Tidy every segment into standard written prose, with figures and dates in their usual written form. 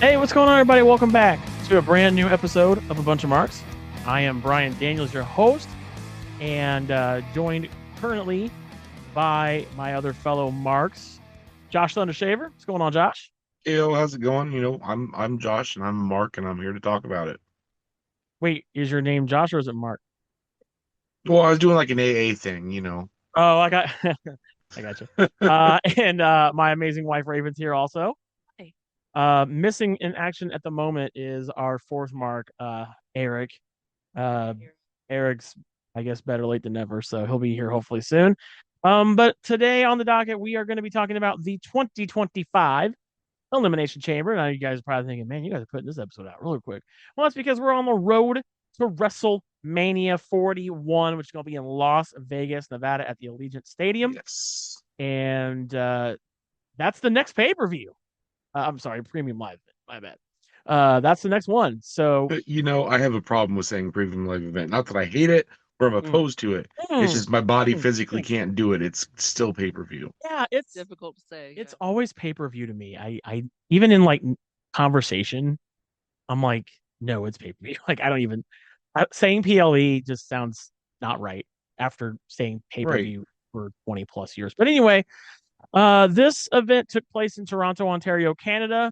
Hey, what's going on, everybody? Welcome back to a brand new episode of A Bunch of Marks. I am Brian Daniels, your host, and joined currently by my other fellow Marks, Josh Thundershaver. What's going on, Josh? Yo, how's it going? I'm Josh and I'm Mark and I'm here to talk about it. Wait, is your name Josh or is it Mark? Well, I was doing like an AA thing. Oh, I got, I got you. And my amazing wife Raven's here also. Hey. Missing in action at the moment is our fourth Mark, Eric. Uh, Eric's, I guess, better late than never, so he'll be here hopefully soon. But today on the docket, we are going to be talking about the 2025 Elimination Chamber. Now, you guys are probably thinking, man, you guys are putting this episode out really quick. Well, that's because we're on the road to WrestleMania 41, which is going to be in Las Vegas, Nevada at the Allegiant Stadium. Yes. And that's the next pay per view. I'm sorry, premium live. My bad. That's the next one. So, But I have a problem with saying premium live event. Not that I hate it or I'm mm, opposed to it. It's just my body physically can't do it. It's still pay-per-view. yeah, it's difficult to say. It's always pay per view to me. I even in like conversation, I'm like, no, it's pay per view. Like I don't even saying PLE just sounds not right after saying pay per Right. view for 20 plus years. But anyway, this event took place in Toronto, Ontario, Canada,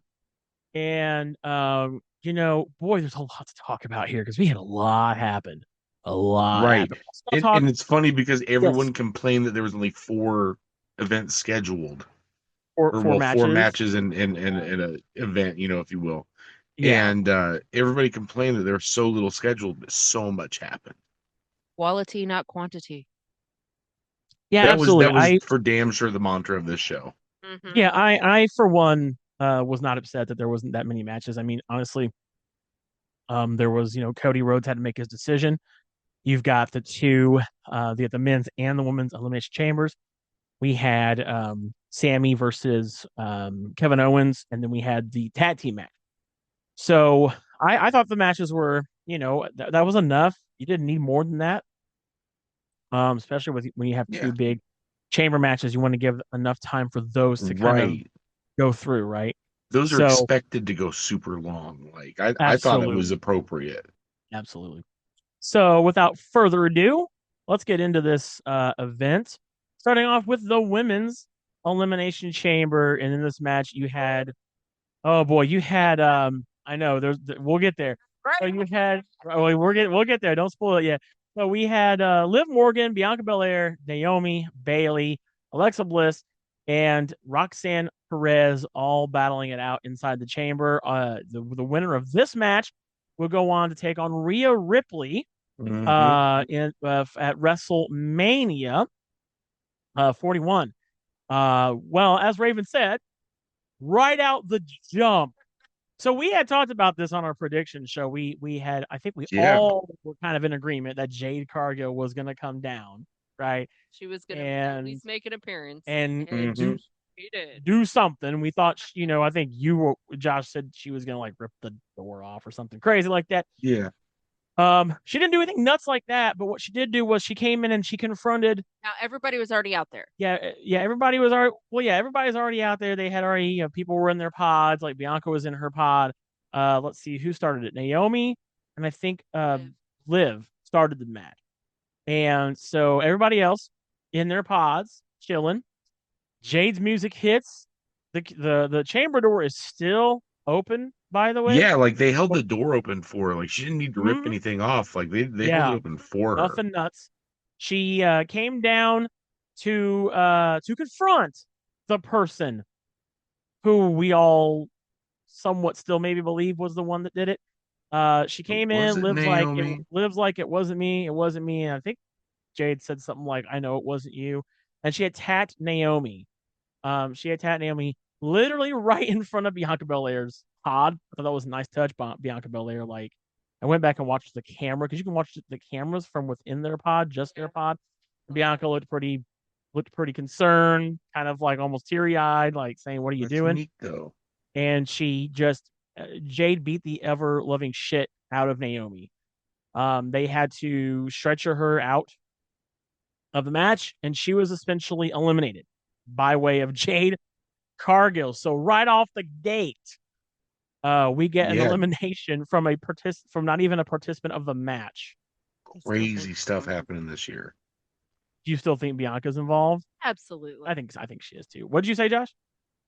and boy, there's a lot to talk about here because we had a lot happen. A lot Right. happened. Let's And, talk. and it's funny because Yes, everyone complained that there was only four events scheduled. Or four well, four matches. matches in an event, if you will. Yeah, And everybody complained that there was so little scheduled, but so much happened. Quality, not quantity. yeah, That was absolutely. that was for damn sure the mantra of this show. Yeah, I for one was not upset that there wasn't that many matches. I mean, honestly, there was, Cody Rhodes had to make his decision. You've got the men's and the women's elimination chambers. We had Sammy versus Kevin Owens, and then we had the tag team match. So I thought the matches were, that was enough. You didn't need more than that. Especially when you have Yeah. two big chamber matches, you want to give enough time for those to kind of Right. go through, right? Those are So expected to go super long. Like I thought it was absolutely, appropriate. absolutely. So without further ado, let's get into this event. Starting off with the women's elimination chamber, and in this match you had, oh boy, you had I know we'll get there. So you had, oh, we'll get there. Don't spoil it yet. So we had Liv Morgan, Bianca Belair, Naomi, Bailey, Alexa Bliss, and Roxanne Perez all battling it out inside the chamber. The winner of this match will go on to take on Rhea Ripley Hmm. at WrestleMania 41. Well, as Raven said, right out the jump. So we had talked about this on our prediction show. We had, I think we Yeah. all were kind of in agreement that Jade Cargill was going to come down, right? She was going to at And least make an appearance. and Hmm. She did. do something. We thought, I think Josh said she was going to like rip the door off or something crazy like that. Yeah. She didn't do anything nuts like that, but what she did do was she came in and she confronted. Now, everybody was already out there. Yeah, everybody was already. Well, yeah, everybody's already out there. They had already, people were in their pods. Like Bianca was in her pod. Let's see who started it. Naomi, and I think Liv started the match, and so everybody else in their pods chilling. Jade's music hits. The chamber door is still open, by the way. Yeah, like they held the door open for her. Like she didn't need to rip Mhm. anything off. Like they held it Yeah, open for her. nothing nuts. She came down to confront the person who we all somewhat still maybe believe was the one that did it. She came Was in, it Naomi? lives like it wasn't me, it wasn't me. And I think Jade said something like, "I know it wasn't you," and she attacked Naomi. She attacked Naomi literally right in front of Bianca Belair's pod. I thought that was a nice touch, Bianca Belair. Like, I went back and watched the camera because you can watch the cameras from within their pod, just their pod. Bianca looked pretty concerned, kind of like almost teary eyed, like saying, "What are you That's doing?" neat though. And she just Jade beat the ever loving shit out of Naomi. They had to stretcher her out of the match, and she was essentially eliminated by way of Jade Cargill. So right off the gate, we get an Yeah, elimination from from not even a participant of the match. I still think crazy stuff so. happening this year. Do you still think Bianca's involved? Absolutely. I think she is too. What did you say, Josh?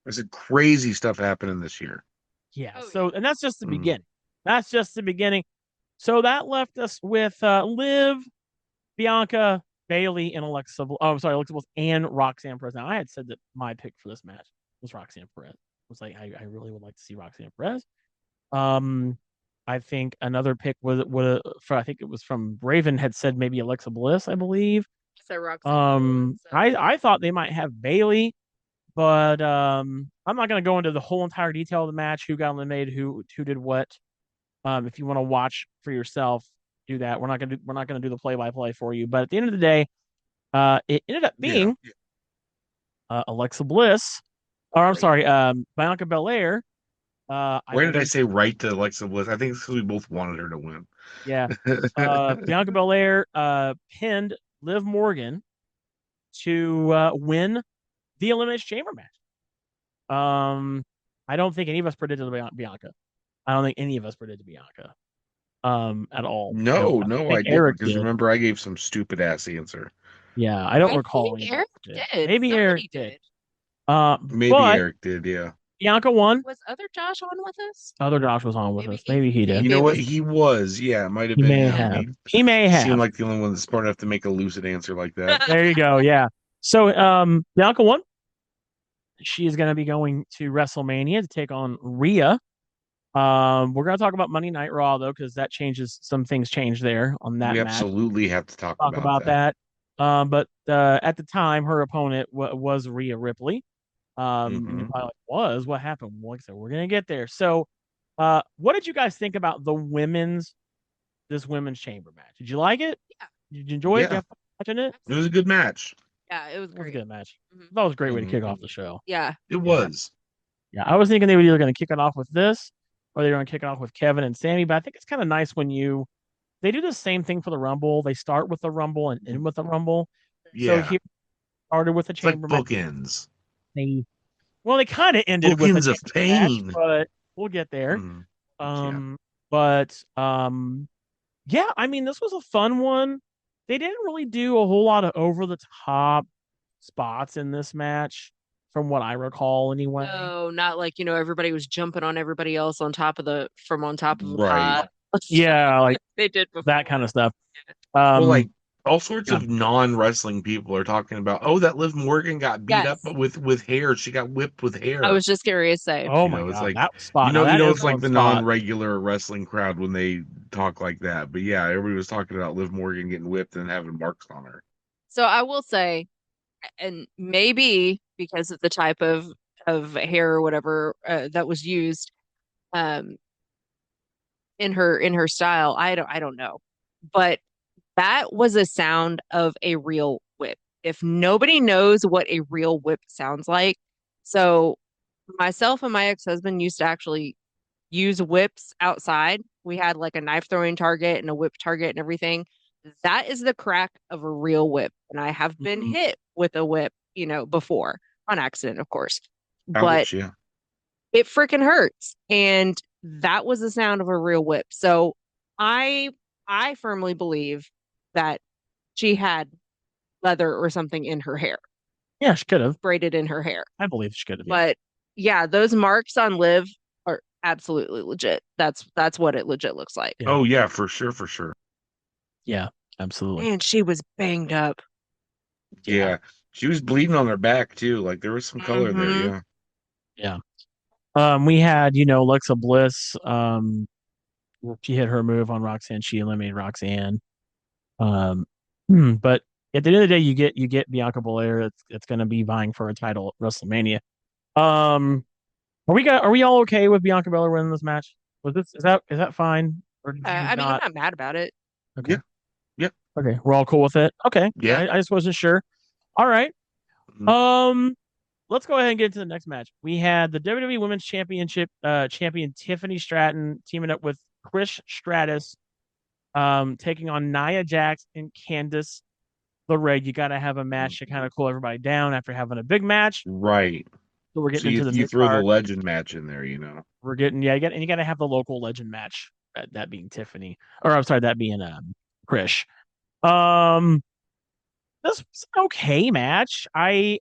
I said crazy stuff happening this year. Yeah. Oh So, yeah. and that's just the Mm. beginning. That's just the beginning. So that left us with Liv, Bianca, Bailey, and Alexa. Oh, I'm sorry, Alexa Bliss and Roxanne Perez. Now, I had said that my pick for this match was Roxanne Perez. I was like, I really would like to see Roxanne Perez. Um, I think another pick was for I think it was from Raven had said maybe Alexa Bliss, I believe. So Roxanne too, and so I thought they might have Bailey, but I'm not going to go into the whole entire detail of the match, who got eliminated, who did what. If you want to watch for yourself, do that. We're not gonna do the play by play for you. But at the end of the day, it ended up Yeah. being Alexa Bliss, or I'm great. sorry, Bianca Belair. I Why did I believe, say right to Alexa Bliss? I think it's because we both wanted her to win. yeah. Bianca Belair pinned Liv Morgan to win the Elimination Chamber match. Um, I don't think any of us predicted Bianca. I don't think any of us predicted Bianca. At all. No, I no, think I didn't. Eric Because did. remember, I gave some stupid ass answer. Yeah, I don't I recall think anybody Eric did. did. Maybe Eric Somebody did. did. Maybe But Eric did, yeah. Bianca won. Was other Josh on with us? Other Josh was on with Maybe us. Maybe he did. You maybe know it what? was He was. Yeah, it might have He been may him. have. He He may seemed have. like the only one that's smart enough to make a lucid answer like that. There you go. Yeah. So Bianca won. She is going to be going to WrestleMania to take on Rhea. We're going to talk about Monday Night Raw though, because that changes. Some things change there on that We match. absolutely have to talk Talk about about that. that. But at the time, her opponent was Rhea Ripley. And you're Hmm. probably like, what happened? Well, like I said, we're gonna get there. So, what did you guys think about this women's chamber match? Did you like it? yeah, Did you enjoy it? Did you Yeah, have fun watching it? it was a absolutely. good match. Yeah, it was It was a great. good match. Hmm. I thought it was a great way to kick Hmm. off the show. Yeah. It Yeah, was. yeah. I was thinking they were either gonna kick it off with this, or they were gonna kick it off with Kevin and Sammy. But I think it's kind of nice when they do the same thing for the Rumble. They start with the Rumble and end with the Rumble. So Yeah, here started with the it's like chamber match. bookends. They Well, they kind of ended with a Bookends of chamber match, pain. but we'll get there. Hmm. Yeah. Um, but yeah, I mean, this was a fun one. They didn't really do a whole lot of over the top spots in this match, from what I recall, anyway. No, not like, everybody was jumping on everybody else on top of a Right. pod. Yeah, like Like they did that kind before. of stuff. Well, Um, like all sorts yeah, of non-wrestling people are talking about, oh, that Liv Morgan got beat up Yes. with hair. She got whipped with I hair. was just curious to say. oh You my know, it's God, like that spot. Now that is it's one like the spot. non-regular wrestling crowd when they talk like that. But yeah, everybody was talking about Liv Morgan getting whipped and having marks on her. So I will say, and maybe because of the type of hair or whatever that was used um in her style, I don't know. But that was a sound of a real whip. If nobody knows what a real whip sounds like, so myself and my ex-husband used to actually use whips outside. We had like a knife throwing target and a whip target and everything. That is the crack of a real whip. And I have been Mhm. hit with a whip, before on accident, of course. But Ouch, yeah. it freaking hurts. And that was the sound of a real whip. So I I firmly believe that she had leather or something in her hair, Yeah, she could have. braided in her hair. I believe she could have. Yeah, But yeah, those marks on Liv are absolutely legit. That's what it legit looks like. yeah, Oh yeah, for sure, for sure. yeah, absolutely. And she was banged up. Yeah, Yeah. She was bleeding on her back too. Like there was some color there, Hmm. yeah. yeah. We had Alexa Bliss. She hit her move on Roxanne. She eliminated Roxanne. Um, but at the end of the day, you get Bianca Belair. It's going to be vying for a title at WrestleMania. Um, are we all okay with Bianca Belair winning this match? Was this is that fine, or did you I mean, I'm not? not mad about it. Okay, Yeah, yeah, okay, we're all cool with it. Okay, yeah. I just wasn't sure. All right. Mhm. Um, let's go ahead and get into the next match. We had the WWE Women's Championship champion Tiffany Stratton teaming up with Chris Stratus, taking on Nia Jax and Candice LeRae. You got to have a match to kind of cool everybody down after having a big match. Right. So we're So getting into the you mid throw the card. legend match in there, you know. We're getting and you got to have the local legend match. That being Tiffany, or I'm sorry, that being Krish. Um, this was an okay match. It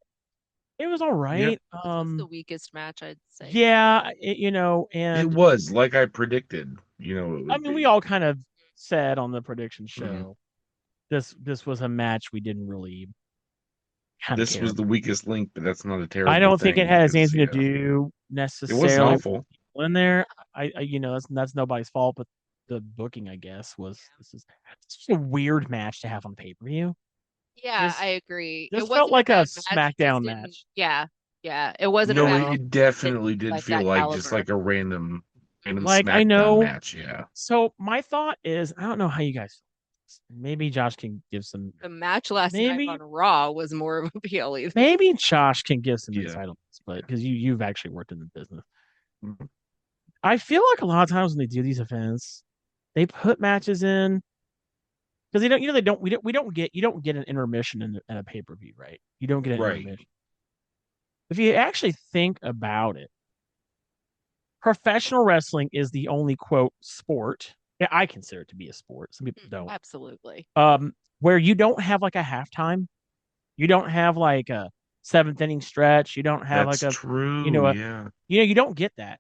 was all Yeah, right. This was the weakest match, I'd say. Yeah, it and was like I predicted, you know, it I would mean, we be. all kind of said on the prediction Mhm. show this was a match we didn't really kind of This care was the about. weakest link, but that's not a I terrible don't think it thing has because anything to yeah, do it wasn't necessarily with awful. people in there. That's nobody's fault, but the booking, I guess, was this is a weird match to have on pay per view. Yeah, I This agree. It this felt wasn't a like a bad match. It just SmackDown didn't. match, Yeah, yeah. It wasn't a you No, match know. it that definitely did like feel that like just caliber. like a random Like I SmackDown know. match. Yeah, So my thought is, I don't know how you guys. Maybe Josh can give some. The match last night Maybe on Raw was more of a PLE. maybe Josh can give some yeah. insight on this, but because you've actually worked in the business. Mhm. I feel like a lot of times when they do these events, they put matches in because they don't, they don't, we don't get, you don't get an intermission in a pay per view, right? You don't get an Right. intermission. If you actually think about it, professional wrestling is the only quote sport. Yeah, I consider it to be a sport. Some people don't. Absolutely. Where you don't have like a halftime, you don't have like a seventh inning stretch, you don't have like That's a, you true. know, Yeah. you don't get that.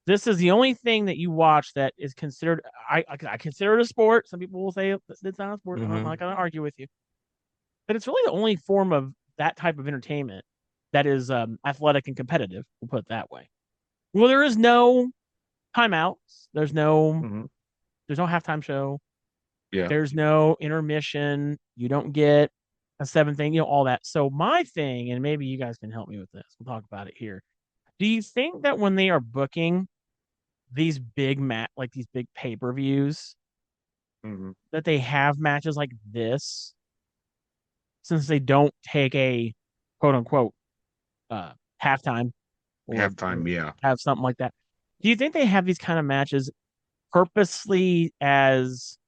This is the only thing that you watch that is considered. I consider it a sport. Some people will say it's not a sport. I'm Hmm. not going to argue with you, but it's really the only form of that type of entertainment that is athletic and competitive. We'll put it that way. Well, there is no timeouts. Hmm. There's no halftime show. Yeah. There's no intermission. You don't get a seventh thing. All that. So my thing, and maybe you guys can help me with this. We'll talk about it here. Do you think that when they are booking these like these big pay-per-views Hmm. that they have matches like this since they don't take a quote unquote uh halftime or Halftime. Yeah. have something like that. Do you think they have these kind of matches purposely as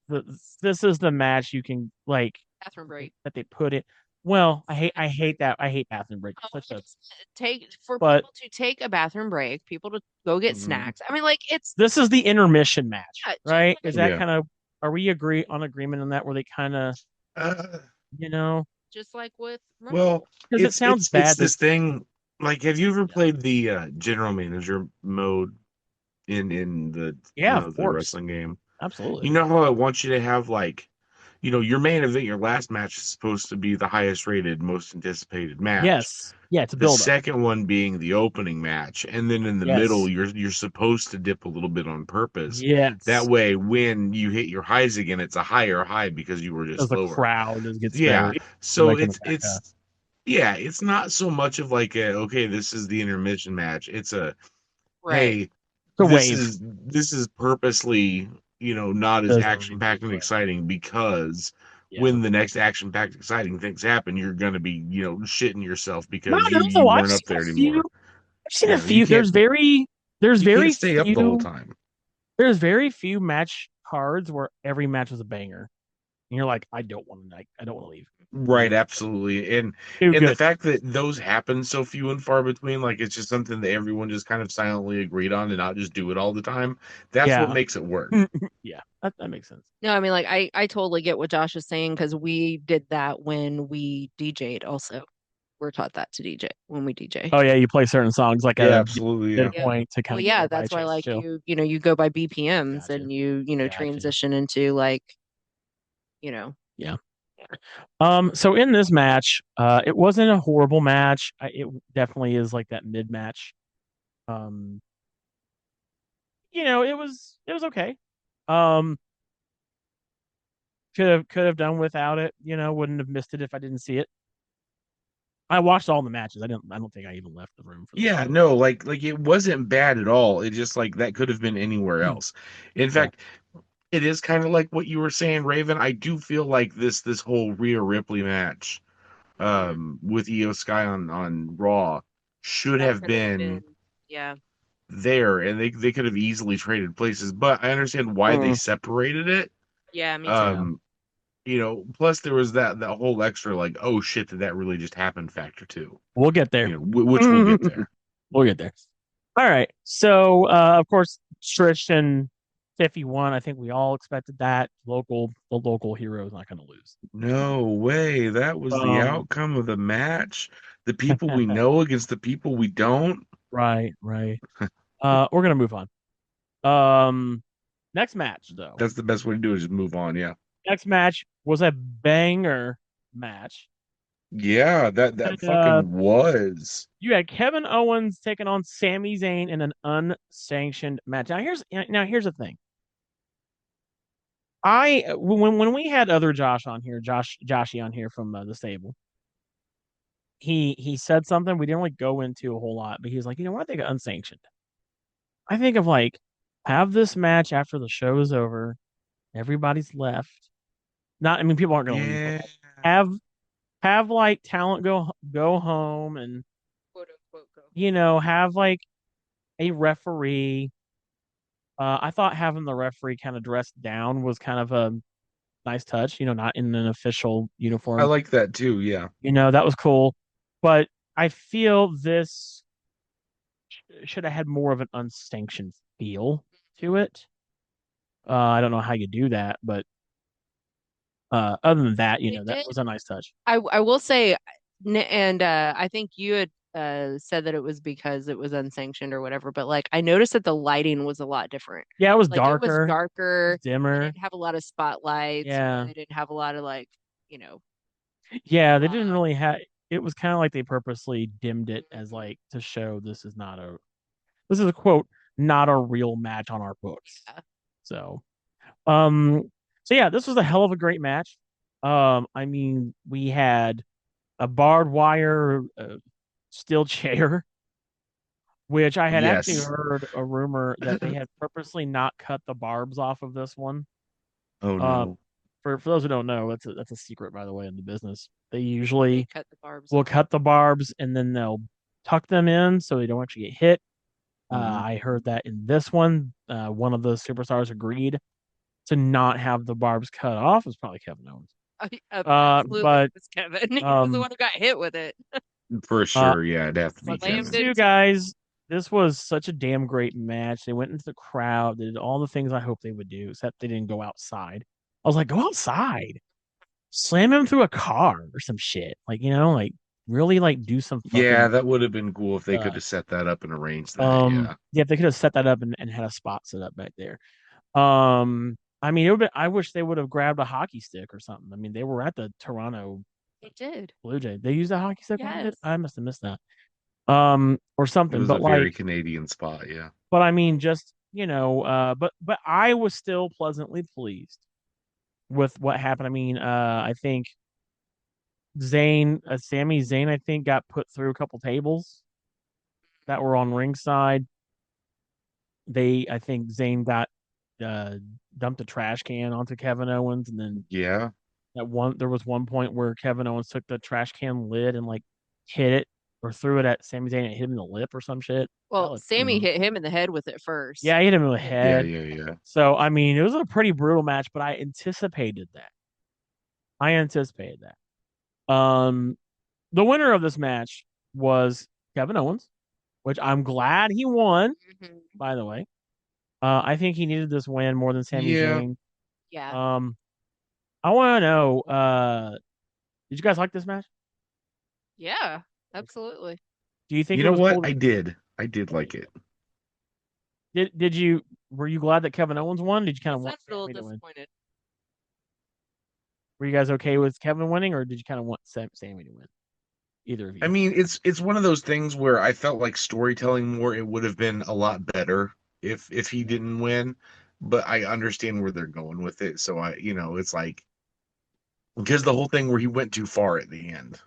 the, this is the match you can like Bathroom break. that they put it. Well, I hate that. I hate bathroom break. Such a It's take for but people to take a bathroom break, people to go get Hmm. snacks. I mean, like it's this is the intermission match, yeah, just right? Is like that Yeah. kind of are we agree on agreement on that where they kind of Uh, you know just like with well, Rumble. because it sounds it's bad to this thing. Like, have you ever yeah, played the general manager mode in the yeah, of the course, wrestling game? absolutely, You know how I want you to have like, your main event, your last match is supposed to be the highest rated, most anticipated match. yes, yeah, it's a The build up, second one being the opening match, and then in the middle, yes, you're supposed to dip a little bit on purpose. That yes, way, when you hit your highs again, it's a higher high because you were as just the lower. crowd just gets Yeah. better, So like coming back up. it's not so much of like a, okay, this is the intermission match. It's a, Right. hey, It's a wave, this is purposely, not as does action packed and exciting because yeah. when the next action packed exciting things happen, you're gonna be, shitting yourself No, because no, you I've weren't up seen a there few. anymore. I've seen a Yeah, few. There's you can't very stay up the whole few. time. There's very few match cards where every match was a banger, and you're like, I don't want to. I don't want to leave. Right, absolutely. Too And the good. fact that those happen so few and far between, like it's just something that everyone just kind of silently agreed on and not just do it all the time. That's what Yeah, makes it work. yeah, that makes sense. No, I mean, like I totally get what Josh is saying because we did that when we DJ'd also. We're taught that to DJ when we DJ. Oh yeah, you play certain songs like Yeah, at absolutely. a Yeah. Yeah. point to Well, kind of yeah, get everybody a that's why chance to like chill. you go by BPMs Gotcha, and you gotcha. transition into like, you know, Yeah. So in this match, it wasn't a horrible match. It definitely is like that mid match. Um, it was okay. Um, could have done without it. Wouldn't have missed it if I didn't see it. I watched all the matches. I don't think I even left the room for this Yeah, one. no, like it wasn't bad at all. It just like that could have been anywhere else. In Yeah. fact, it is kind of like what you were saying, Raven. I do feel like this whole Rhea Ripley match mhm, with Io Sky on Raw should that have could have been been, yeah. there, and they could have easily traded places, but I understand why they Mm, separated it. Yeah, me too. Um Plus there was that whole extra like, oh shit, did that really just happen factor too? We'll get there. Which we'll get there. We'll get there. All right. So, of course, Trish and 51. I think we all expected that. The local hero is not going to lose. No way. That was the Um, outcome of the match. The people we know against the people we don't. right, right. We're gonna move on. Um, next match though. That's the best way to do it, just move on. Yeah. Next match was a banger match. Yeah, that Uh, fucking was. you had Kevin Owens taking on Sami Zayn in an unsanctioned match. Now here's the thing. When we had other Josh on here, Joshy on here from the stable, he said something we didn't really go into a whole lot, but he was like, you know what, I think of unsanctioned. I think of like have this match after the show is over, everybody's left. Not, I mean, people aren't gonna leave, but Yeah. like, have like talent go home and quote unquote go. have like a referee. I thought having the referee kind of dressed down was kind of a nice touch, not in an official I uniform. like that too. Yeah. That was cool. But I feel this should have had more of an unsanctioned feel to it. I don't know how you do that, but other than that, They that did. was a nice touch. I will say, and I think you had said that it was because it was unsanctioned or whatever, but like I noticed that the lighting was a lot different. Yeah, it was Like it was darker, it was darker. They dimmer. didn't have a lot of spotlights. Yeah. They didn't have a lot of like, you know, Yeah, they didn't uh, really have it was kind of like they purposely dimmed it as mhm. like to show this is a quote, not a real match on our books. Yeah, So, um so yeah, this was a hell of a great match. I mean, we had a barbed wire steel chair, which I had actually Yes. heard a rumor that they had purposely not cut the barbs off of this one. Oh Uh, no. for those who don't know, that's a secret, by the way, in the business. They they usually cut the barbs will off. cut the barbs and then they'll tuck them in so they don't actually get hit. Hmm. I heard that in this one, one of the superstars agreed to not have the barbs cut off. It was probably Kevin Owens. Absolutely, it But was Kevin. He was the um, one who got hit with it. For uh, sure. Yeah, it'd have to be but Slammed these Kevin. two into. guys, this was such a damn great match. They went into the crowd, they did all the things I hoped they would do, except they didn't go outside. I was like, go outside, slam him through a car or some shit, like like really like do some Yeah, fucking that would have been cool if they could stuff. have set that up and arranged that. Yeah. Yeah, if they could have set that up and had a spot set up back there. I mean, I wish they would have grabbed a hockey stick or something. I mean, they were at the Toronto They did. Blue Jay. They used a hockey stick when they did. Yes. I must have missed that. Or It something. was a But very like, Canadian spot. Yeah. but I mean, just but I was still pleasantly pleased with what happened. I mean, I think Sami Zayn, I think got put through a couple tables that were on ringside. I think Zayn got uh dumped a trash can onto Kevin Owens, and then Yeah. there was one point where Kevin Owens took the trash can lid and like hit it or threw it at Sami Zayn and hit him in the lip or some shit. That Well, was Sammy Hmm. hit him in the head with it first. Yeah, he hit him in the Yeah. head. Yeah. Yeah. So I mean, it was a pretty brutal match, but I anticipated that. I anticipated that. The winner of this match was Kevin Owens, which I'm glad he won, Mhm. by the way. I think he needed this win more than Sami Yeah. Zayn. Yeah. Um, I want to know, did you guys like this match? Yeah. Absolutely. Do you think You it know was what? cool? I did. I did Okay. like it. Did you were you glad that Kevin Owens won? Did you kind I of want sounded a little Sammy to win? disappointed. Were you guys okay with Kevin winning, or did you kind of want Sammy to win? Either of I you. mean, it's one of those things where I felt like storytelling more, it would have been a lot better if he didn't win, but I understand where they're going with it. So it's like because the whole thing where he went too far at the end.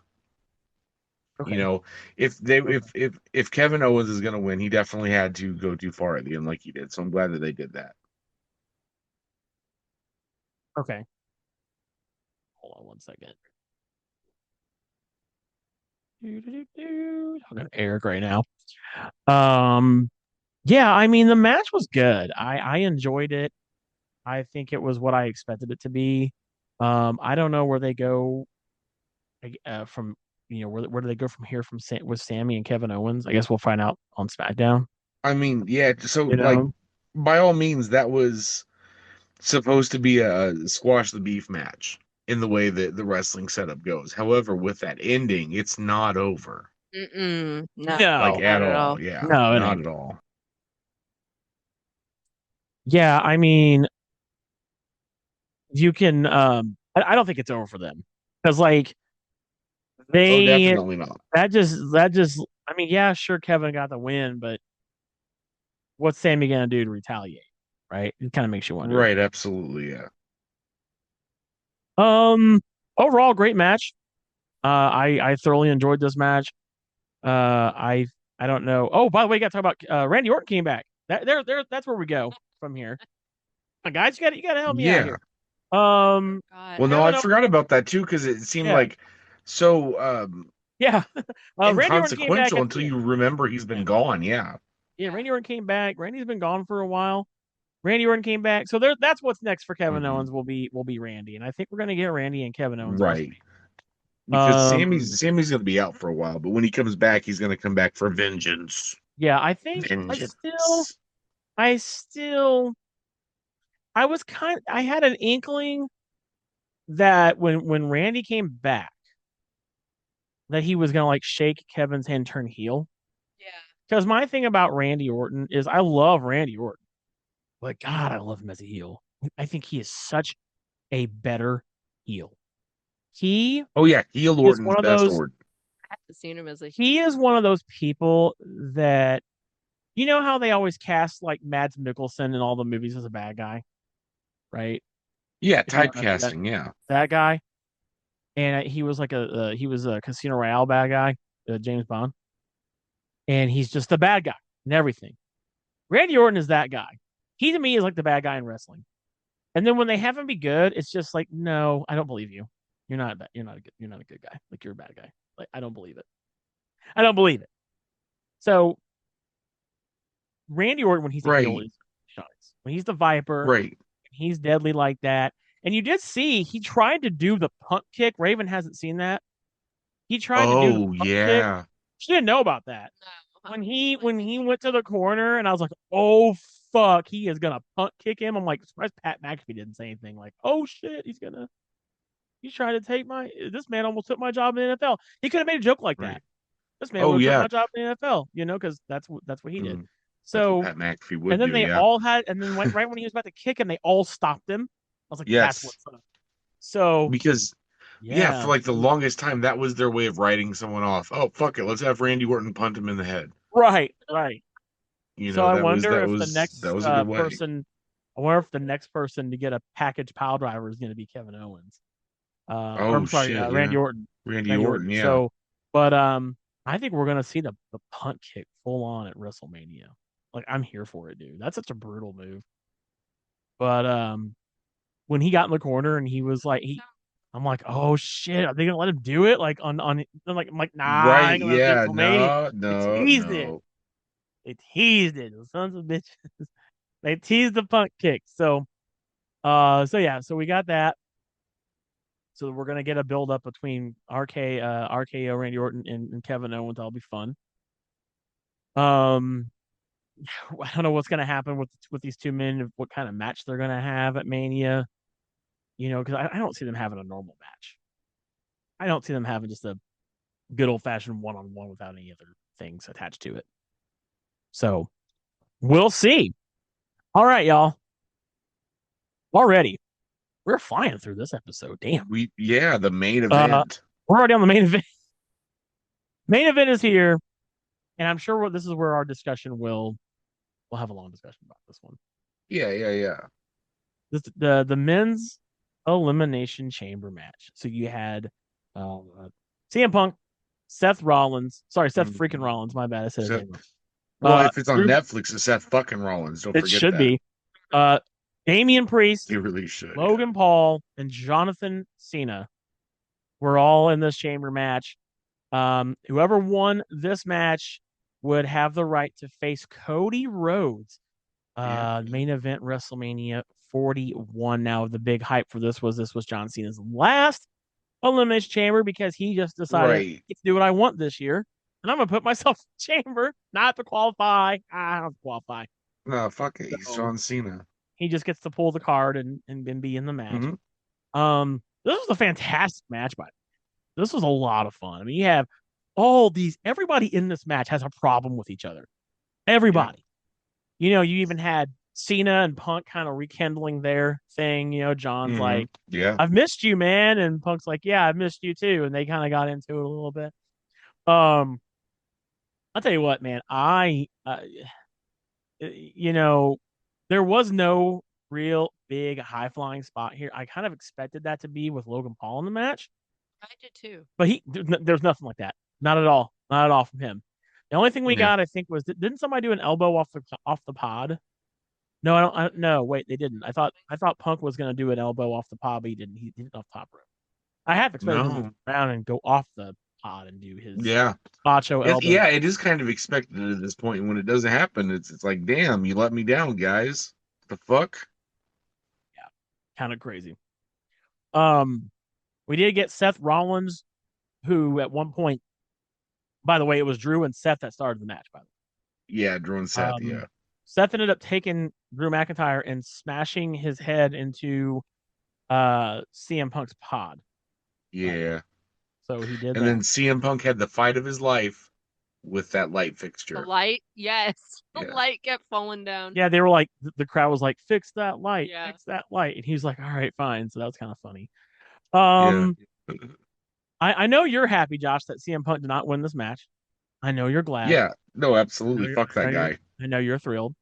You Okay. know, if they Okay. if Kevin Owens is going to win, he definitely had to go too far at the end like he did. So I'm glad that they did that. Okay. Hold on one second. I'm gonna Eric right now. Um, yeah, I mean the match was good. I enjoyed it. I think it was what I expected it to be. I don't know where they go from. Where do they go from here with Sammy and Kevin Owens? I guess we'll find out on SmackDown. I mean, yeah, so You like know, by all means that was supposed to be a squash the beef match in the way that the wrestling setup goes. However, with that ending, it's not over. Mm-mm. No, Like no, not at at all. all. Yeah, no, it not ain't. at all. Yeah, I mean, you can. I don't think it's over for them because like Oh, they definitely not. that just. I mean, yeah, sure, Kevin got the win, but what's Sammy gonna do to retaliate? Right? It kind of makes you wonder. Right, absolutely, yeah. Um, Overall, great match. I thoroughly enjoyed this match. I don't know. Oh, by the way, you got to talk about Randy Orton came back. That's where we go from here. Guys, you got to help me out Yeah. here. Um, God. Well, no, I Kevin Owens, forgot about that too because it seemed yeah, like so yeah. Randy Orton came back inconsequential at until the end. you remember he's Yeah, been gone. Yeah. yeah. Randy Orton came back. Randy's been gone for a while. Randy Orton came back. So there, that's what's next for Kevin Hmm. Owens. Will be Randy, and I think we're gonna get Randy and Kevin Owens Right. WrestleMania. Because Um, Sammy's going to be out for a while, but when he comes back, he's going to come back for vengeance. yeah, I think Vengeance. I still, I had an inkling that when Randy came back, that he was gonna like shake Kevin's hand, turn heel. Yeah. Because my thing about Randy Orton is I love Randy Orton, but God, I love him as a heel. I think he is such a better heel. He Oh yeah, heel is Orton's one of best those. Orton. I have seen him as a He is one of those people that you know how they always cast like Mads Mikkelsen in all the movies as a bad guy, right? Yeah, If you don't know who typecasting. Yeah. that guy, and he was like he was a Casino Royale bad guy, James Bond, and he's just the bad guy and everything. Randy Orton is that guy. He to me is like the bad guy in wrestling. And then when they have him be good, it's just like, no, I don't believe you. You're not a good guy. Like you're a bad guy. Like I don't believe it. I don't believe it. So Randy Orton, when he's a heel, Right. is shines. When he's the Viper, Right. he's deadly like that. And you did see he tried to do the punt kick. Raven hasn't seen that. He tried to do the Oh punt kick. yeah. She didn't know about that. no. When he went to the corner and I was like, oh fuck, he is gonna punt kick him. I'm like, surprised Pat McAfee didn't say anything. Like, oh shit, he's trying to take my this man almost took my job in the NFL. He could have made a joke like that. Right. This man would Oh have took yeah. my job in the NFL, because that's what he did. Mm, that's what So Pat McAfee and would then do. they Yeah. all had and then right when he was about to kick him, they all stopped him. I was like, that's Yes. what's up. So Because yeah, for yeah. like the longest time, that was their way of writing someone off. Oh fuck it, let's have Randy Orton punt him in the head. Right, right. You So know, I that was wonder that if the was that next was a good way. person, I wonder if the next person to get a package pile driver is going to be Kevin Owens. Or I'm Oh sorry, shit, Randy yeah. Orton. Randy Randy Orton, Orton. yeah. So, but I think we're going to see the punt kick full on at WrestleMania. Like I'm here for it, dude. That's such a brutal move. But when he got in the corner and he was like I'm like, oh shit, are they gonna let him do it? Like on I'm like, nah, I Right, ain't gonna let him do it yeah. until Mania. No, They no, teased it. no. They teased it. The sons of bitches. They teased the punt kick. So yeah, so we got that. So we're gonna get a build up between RKO Randy Orton and Kevin Owens. That'll be fun. Um, I don't know what's gonna happen with these two men. What kind of match they're gonna have at Mania? Because I don't see them having a normal match. I don't see them having just a good old fashioned one on one without any other things attached to it. So we'll see. All right, y'all. Already we're flying through this episode. Damn. Yeah, the main Uh, event. we're already on the main event. Main event is here, and I'm sure this is where our discussion we'll have a long discussion about this one. Yeah, yeah, yeah. The men's elimination chamber match. So you had uh, CM Punk, Seth Rollins. Sorry, Seth freaking Mhm. Rollins. My bad. I said his Seth, name wrong. well, if it's on Drew. Netflix, it's Seth fucking Rollins. Don't It forget should that. be. Uh, Damian Priest, You really should, yeah. Logan Paul, and Jonathan Cena were all in this chamber match. Whoever won this match would have the right to face Cody Rhodes, Yeah. main event WrestleMania 41 now. The big hype for this was John Cena's last Elimination Chamber because he just decided Right. to do what I want this year. And I'm gonna put myself in the chamber, not to qualify. I don't qualify. No, fuck it. He's So John Cena. he just gets to pull the card and be in the match. Hmm. This was a fantastic match, but this was a lot of fun. I mean, you have all these everybody in this match has a problem with each other. Yeah. Everybody. You even had Cena and Punk kind of rekindling their thing. John's Hmm. like, Yeah. I've missed you, man. And Punk's like, yeah, I've missed you too. And they kind of got into it a little bit. Um, I'll tell you what, man, you know, there was no real big high flying spot here. I kind of expected that to be with Logan Paul in the match, I did too. but there's nothing like that. Not at all. Not at all from him. The only thing we Yeah. got, I think, was didn't somebody do an elbow off the pod? No, I don't. No, wait, they didn't. I thought Punk was gonna do an elbow off the pod, but he didn't. He did it off top rope. I half expected him to No. turn around and go off the pod and do his Yeah. macho elbow. Yeah, it is kind of expected at this point. And when it doesn't happen, it's like, damn, you let me down, guys. The fuck? Yeah, kind of crazy. Um, we did get Seth Rollins, who at one point, by the way, it was Drew and Seth that started the match. By the Yeah, drone way, Seth, yeah. Seth ended up taking Drew McIntyre and smashing his head into CM Punk's pod. By the way, Yeah. so he did And that. then CM Punk had the fight of his life with that light The fixture. light, yes. The Yeah. light kept falling down. Yeah, they were like the crowd was like, "Fix that light, Yeah. fix that light," and he was like, "All right, fine." So that was kind of funny. Yeah. Um, I know you're happy, Josh, that CM Punk did not win this match. I know you're glad. Yeah. No, I know absolutely. you're, Fuck I know that you're, guy. I know you're thrilled.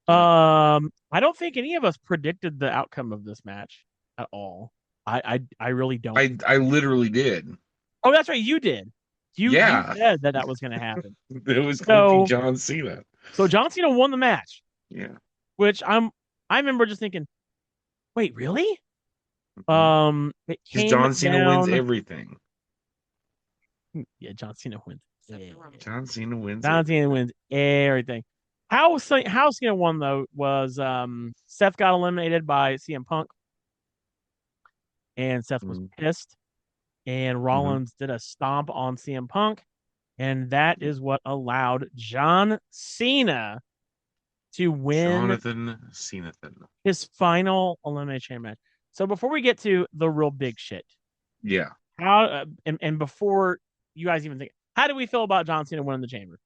Yeah. I don't think any of us predicted the outcome of this match at all. I really don't. I literally did. Oh, that's right, you did. You Yeah. said that was going to happen. It was gonna be So John Cena. so John Cena won the match, Yeah. which I remember just thinking, wait, really? Mhm. It Because came John Cena wins down. everything. Yeah, John Cena wins. Except Yeah. for Roman. John Cena wins John Cena everything. wins everything. How Cena won though was Seth got eliminated by CM Punk, and Seth was Mm-hmm. pissed, and Rollins did a stomp on CM Punk, and that is what allowed John Cena to win Jonathan Cenathan. his final elimination match. So before we get to the real big shit, Yeah. how and before you guys even think, how do we feel about John Cena winning the chamber?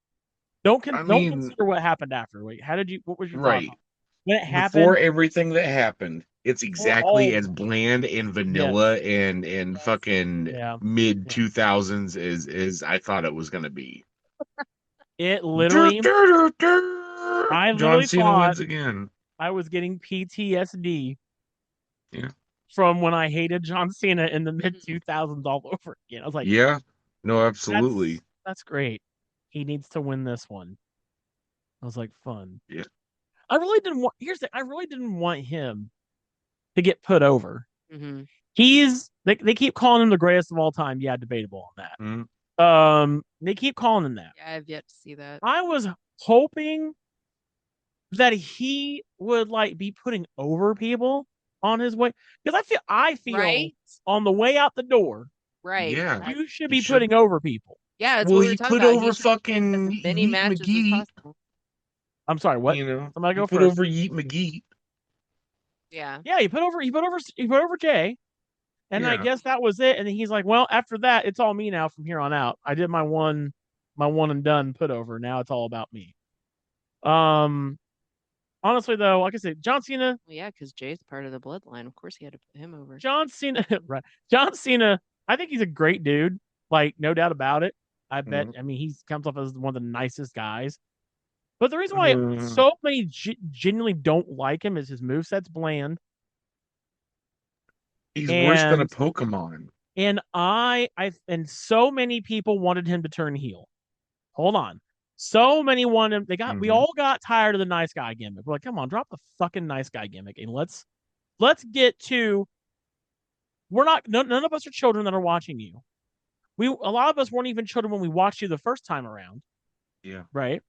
I Don't mean, consider what happened after. Wait, how did you? What was your thoughts on right. it? When it Before happened? everything that happened, it's For all exactly of as that, bland and vanilla yes, and fucking yeah, mid yeah. 2000s as I thought it was gonna be. It literally, I John literally Cena thought wins again. I was getting PTSD Yeah. from when I hated John Cena in the mid 2000s all over again. I was like, Yeah. No, absolutely. that's great. He needs to win this one. I was like, fun. Yeah. I really didn't want. Here's the. I really didn't want him to get put over. Hmm. They keep calling him the greatest of all time. Yeah, debatable on Mhm. that. They keep calling him that. Yeah, I have yet to see that. I was hoping that he would like be putting over people on his way because I feel Right? on the way out the door Right. Yeah. you should He be should. putting over people. Yeah, that's Well, what we were he talking put about. He over should get as fucking many Yeet matches as McGee. possible. I'm sorry, what? You know, Somebody he go put first. over Yeet McGee. Yeah. Yeah, he put over Jay, and I Yeah. guess that was it. And then he's like, well, after that, it's all me now from here on out. I did my one and done put over. Now it's all about me. Um, honestly though, like I said, Well, yeah, because Jay's part of the bloodline. Of course, he had to put him over. John Cena, right? John Cena, I think he's a great dude. Like, no doubt about it. I bet. Mhm. I mean, he comes off as one of the nicest guys. But the reason why Uh, so many genuinely don't like him is his moveset's bland. he's worse than a And Pokemon. and so many people wanted him to turn heel. Hold on. So many wanted him. We Hmm. all got tired of the nice guy gimmick. We're like, come on, drop the fucking nice guy gimmick and let's get to we're not none of us are children that are watching you. A lot of us weren't even children when we watched you the first time around, Yeah. right?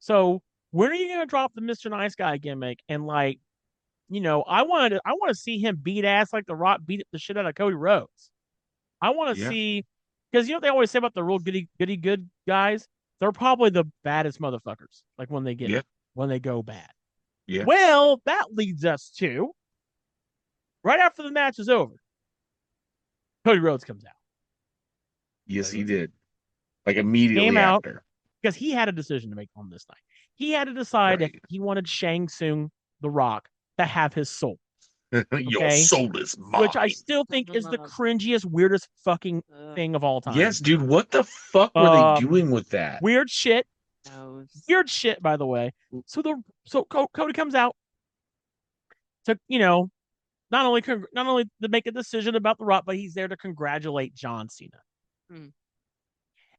So when are you gonna drop the Mr. Nice Guy gimmick and like I want to see him beat ass like The Rock beat the shit out of Cody Rhodes. I want to Yeah, see because you know what they always say about the real goody good guys. They're probably the baddest motherfuckers. Like yeah, when they go bad. yeah. Well, that leads us to right after the match is over. Cody Rhodes comes out. Yes, Cody he Rhodes did. Like came immediately out after. because he had a decision to make on this night. He had to decide if Right. he wanted Shang Tsung, The Rock, to have his soul. Your Okay, soul is which I mine. still think is the cringiest, weirdest fucking Ugh, thing of all time. Yes, dude. What the fuck were they Um, doing with that? weird shit, knows. weird shit. By the way, Cody comes out to not only to make a decision about the Rock, but he's there to congratulate John Cena. Hmm.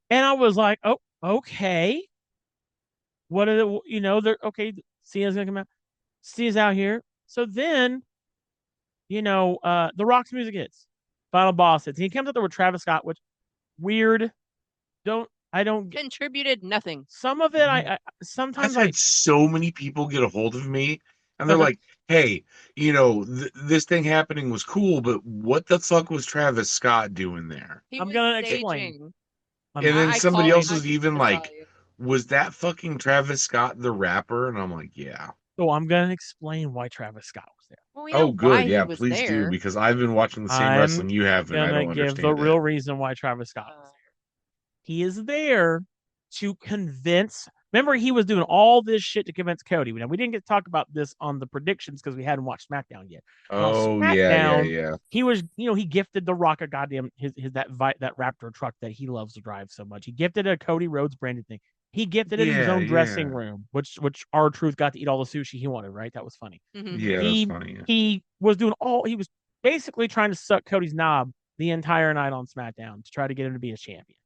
And I was like, oh, okay. What are the they're okay? Cena's gonna come out. Cena's out here. So then the Rock's music hits. Final boss hits. And he comes out there with Travis Scott, which weird. Don't I don't Contributed nothing. some of it I I've sometimes I had so many people get a hold of me and they're like, "Hey, you know, this thing happening was cool, but what the fuck was Travis Scott doing there?" He I'm was gonna explain. staging. I'm And gonna then I somebody call. explain. else I was even can tell like, you. "Was that fucking Travis Scott the rapper?" And I'm like, "Yeah." So I'm gonna explain why Travis Scott was there. Well, we know Oh, good. why he Yeah, was please do there. because I've been watching the same I'm wrestling you have and I gonna don't give the understand real it. reason why Travis Scott was Uh, there. He is there to convince. Remember, he was doing all this shit to convince Cody. Now, we didn't get to talk about this on the predictions because we hadn't watched SmackDown yet. But on Oh, yeah, yeah, SmackDown, yeah. he was, he gifted The Rock a goddamn his that Raptor truck that he loves to drive so much. He gifted a Cody Rhodes branded thing. He gifted it in his Yeah, own dressing yeah. room, which our truth got to eat all the sushi he wanted. Right, that was funny. Yeah, that's He funny. Yeah. he was doing all. He was basically trying to suck Cody's knob the entire night on SmackDown to try to get him to be a champion.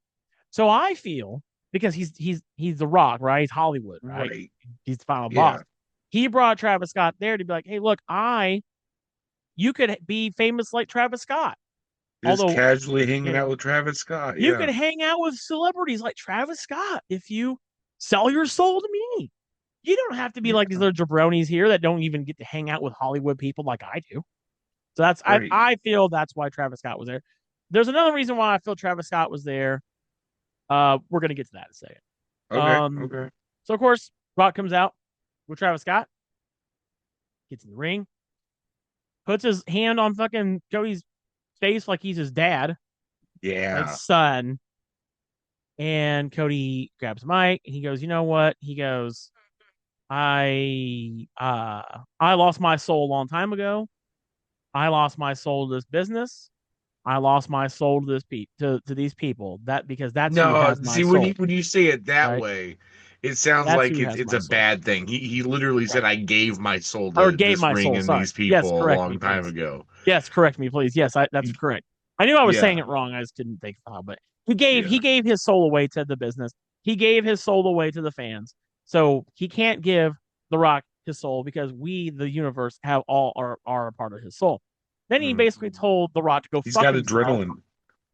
So I feel because he's the Rock, right? He's Hollywood, right? Right. He's the final boss. Yeah. He brought Travis Scott there to be like, hey, look, you could be famous like Travis Scott. Just Although, casually hanging you out know, with Travis Scott. you Yeah. could hang out with celebrities like Travis Scott if you sell your soul to me. You don't have to be like these Yeah. little jabronis here that don't even get to hang out with Hollywood people like I do. So Right. I feel that's why Travis Scott was there. There's another reason why I feel Travis Scott was there. We're gonna get to that in a second. Okay. Um, Okay. so of course, Rock comes out with Travis Scott, gets in the ring, puts his hand on fucking Cody's face like he's his dad, like Yeah. son. And Cody grabs Mike and he goes, you know what? He goes, I lost my soul a long time ago. I lost my soul to this business. I lost my soul to to these people. That because that's who No, has my see when soul, you say it that right? way, it sounds That's like who has it's my a soul. bad thing. He literally said Right. I gave my soul Or to gave this my ring soul. and Sorry. these Yes, people a correct me, long time please. ago. Yes, correct me, please. Yes, that's correct. I knew I was saying Yeah. it wrong. I just couldn't think of how. But he Yeah. gave his soul away to the business. He gave his soul away to the fans. So he can't give The Rock his soul because we, the universe, have all are a part of his soul. Then he Mm. basically told The Rock to go He's fuck got himself. adrenaline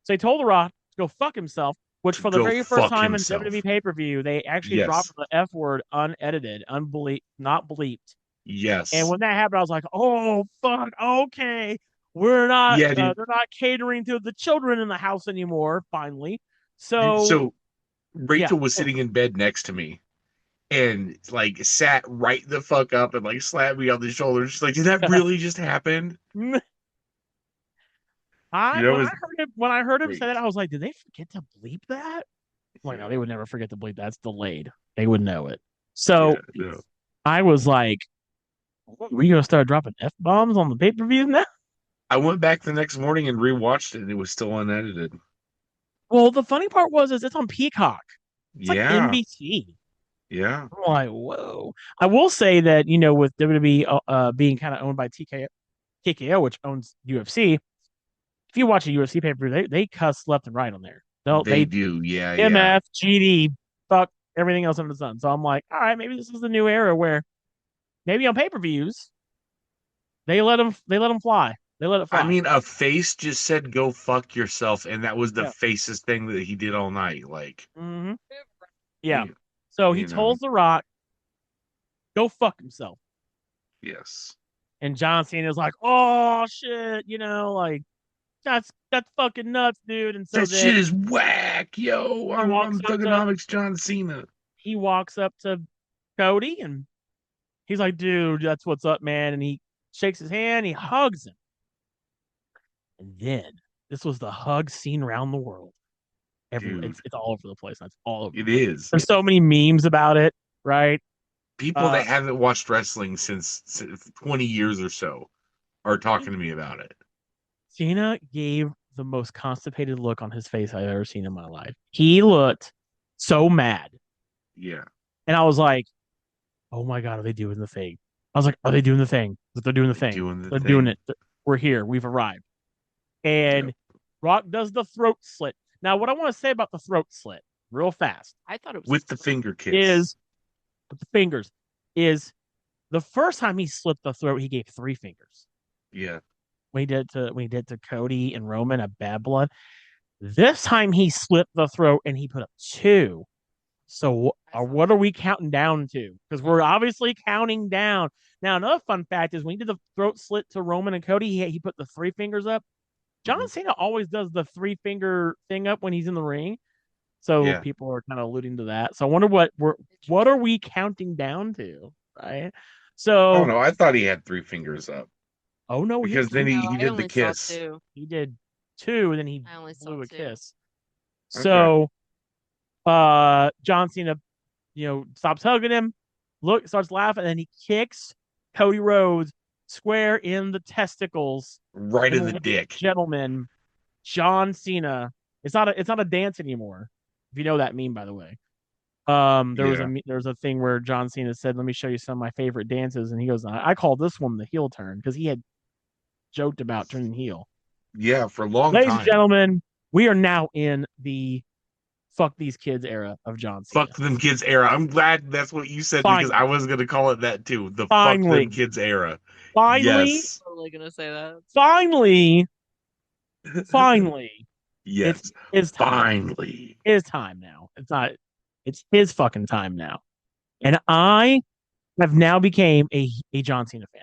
So he told The Rock to go fuck himself, which to for the go very first fuck time in WWE himself. pay per view, they actually dropped Yes. the F word unedited, not bleeped. And Yes. when that happened, I was like, "Oh fuck, okay, we're not. Yeah, dude. They're not catering to the children in the house anymore. Finally, so So yeah, Rachel was sitting in bed next to me and like sat right the fuck up and like slapped me on the shoulder. She's like, "Did that really just happen?" I That was when I heard him say that, great. I was like, "Did they forget to bleep that?" I'm like, no, Yeah. they would never forget to bleep that. It's delayed. They would know it. Yeah. So No. I was like, "We gonna start dropping f bombs on the pay per views now?" I went back the next morning and rewatched it and it was still unedited. Well, the funny part is it's on Peacock. It's like Yeah. NBC. Yeah. I'm like, whoa. I will say that with WWE being kind of owned by TKO, which owns UFC. If you watch a UFC pay per view, they cuss left and right on there. They They do. Yeah. Yeah. MF, GD, fuck everything else under the sun. So I'm like, all right, maybe this is the new era where maybe on pay per views they let them fly. They let it I fly. mean, a face just said "go fuck yourself," and that was the Yeah. facest thing that he did all night. Like, hmm Yeah. you, So he you know, tells The Rock, go fuck himself. yes. And John Cena's like, oh shit, like that's fucking nuts, dude. And so That then shit is whack, yo. he walks I'm up to Thugonomics John Cena. he walks up to Cody and he's like, dude, that's what's up, man. And he shakes his hand, he hugs him. And then this was the hug seen around the world. Dude, It's all over the place. It's all over the it place. is. There's so many memes about it, right? People Uh that haven't watched wrestling since 20 years or so are talking to me about it. Cena gave the most constipated look on his face I've ever seen in my life. He looked so mad. Yeah. And I was like, oh my God, are they doing the thing? I was like, are they doing the thing? They're doing the They thing. doing the They're doing thing. it. We're here. We've arrived. Yep. And Rock does the throat slit. Now, what I want to say about the throat slit, real fast, I thought it was With the great. finger kiss. is the fingers. Is the first time he slit the throat, he gave three fingers. Yeah. When he did to Cody and Roman a bad blood. This time he slit the throat and he put up two. So I saw what are that. we counting down to? Because we're obviously counting down. Now, another fun fact is when he did the throat slit to Roman and Cody, he put the three fingers up. John Hmm. Cena always does the three finger thing up when he's in the ring. So Yeah. people are kind of alluding to that. So I wonder what are Interesting. we counting down to? Right. I don't So know. I thought he had three fingers up oh no, he had because then two. No, he I did the only saw kiss. two. He did two, and then he I only saw blew a two. kiss. Okay. So John Cena, stops hugging him, starts laughing, and then he kicks Cody Rhodes square in the testicles. Right And in the ladies and dick. gentlemen, John Cena. It's not a dance anymore. If you know that meme, by the way. Yeah. There was a thing where John Cena said, "Let me show you some of my favorite dances," and he goes, "I call this one the heel turn," because he had joked about turning heel. Yeah, for a long Ladies and time. gentlemen, we are now in the fuck these kids era of John Fuck Cena. them kids era. I'm glad that's what you said because I Finally, was gonna call it that too. The fuck them finally, kids era. finally, Yes. Totally gonna say that. finally, finally, it's Yes. his time. Finally. His time now. It's not. It's his fucking time now. And I have now became a John Cena fan.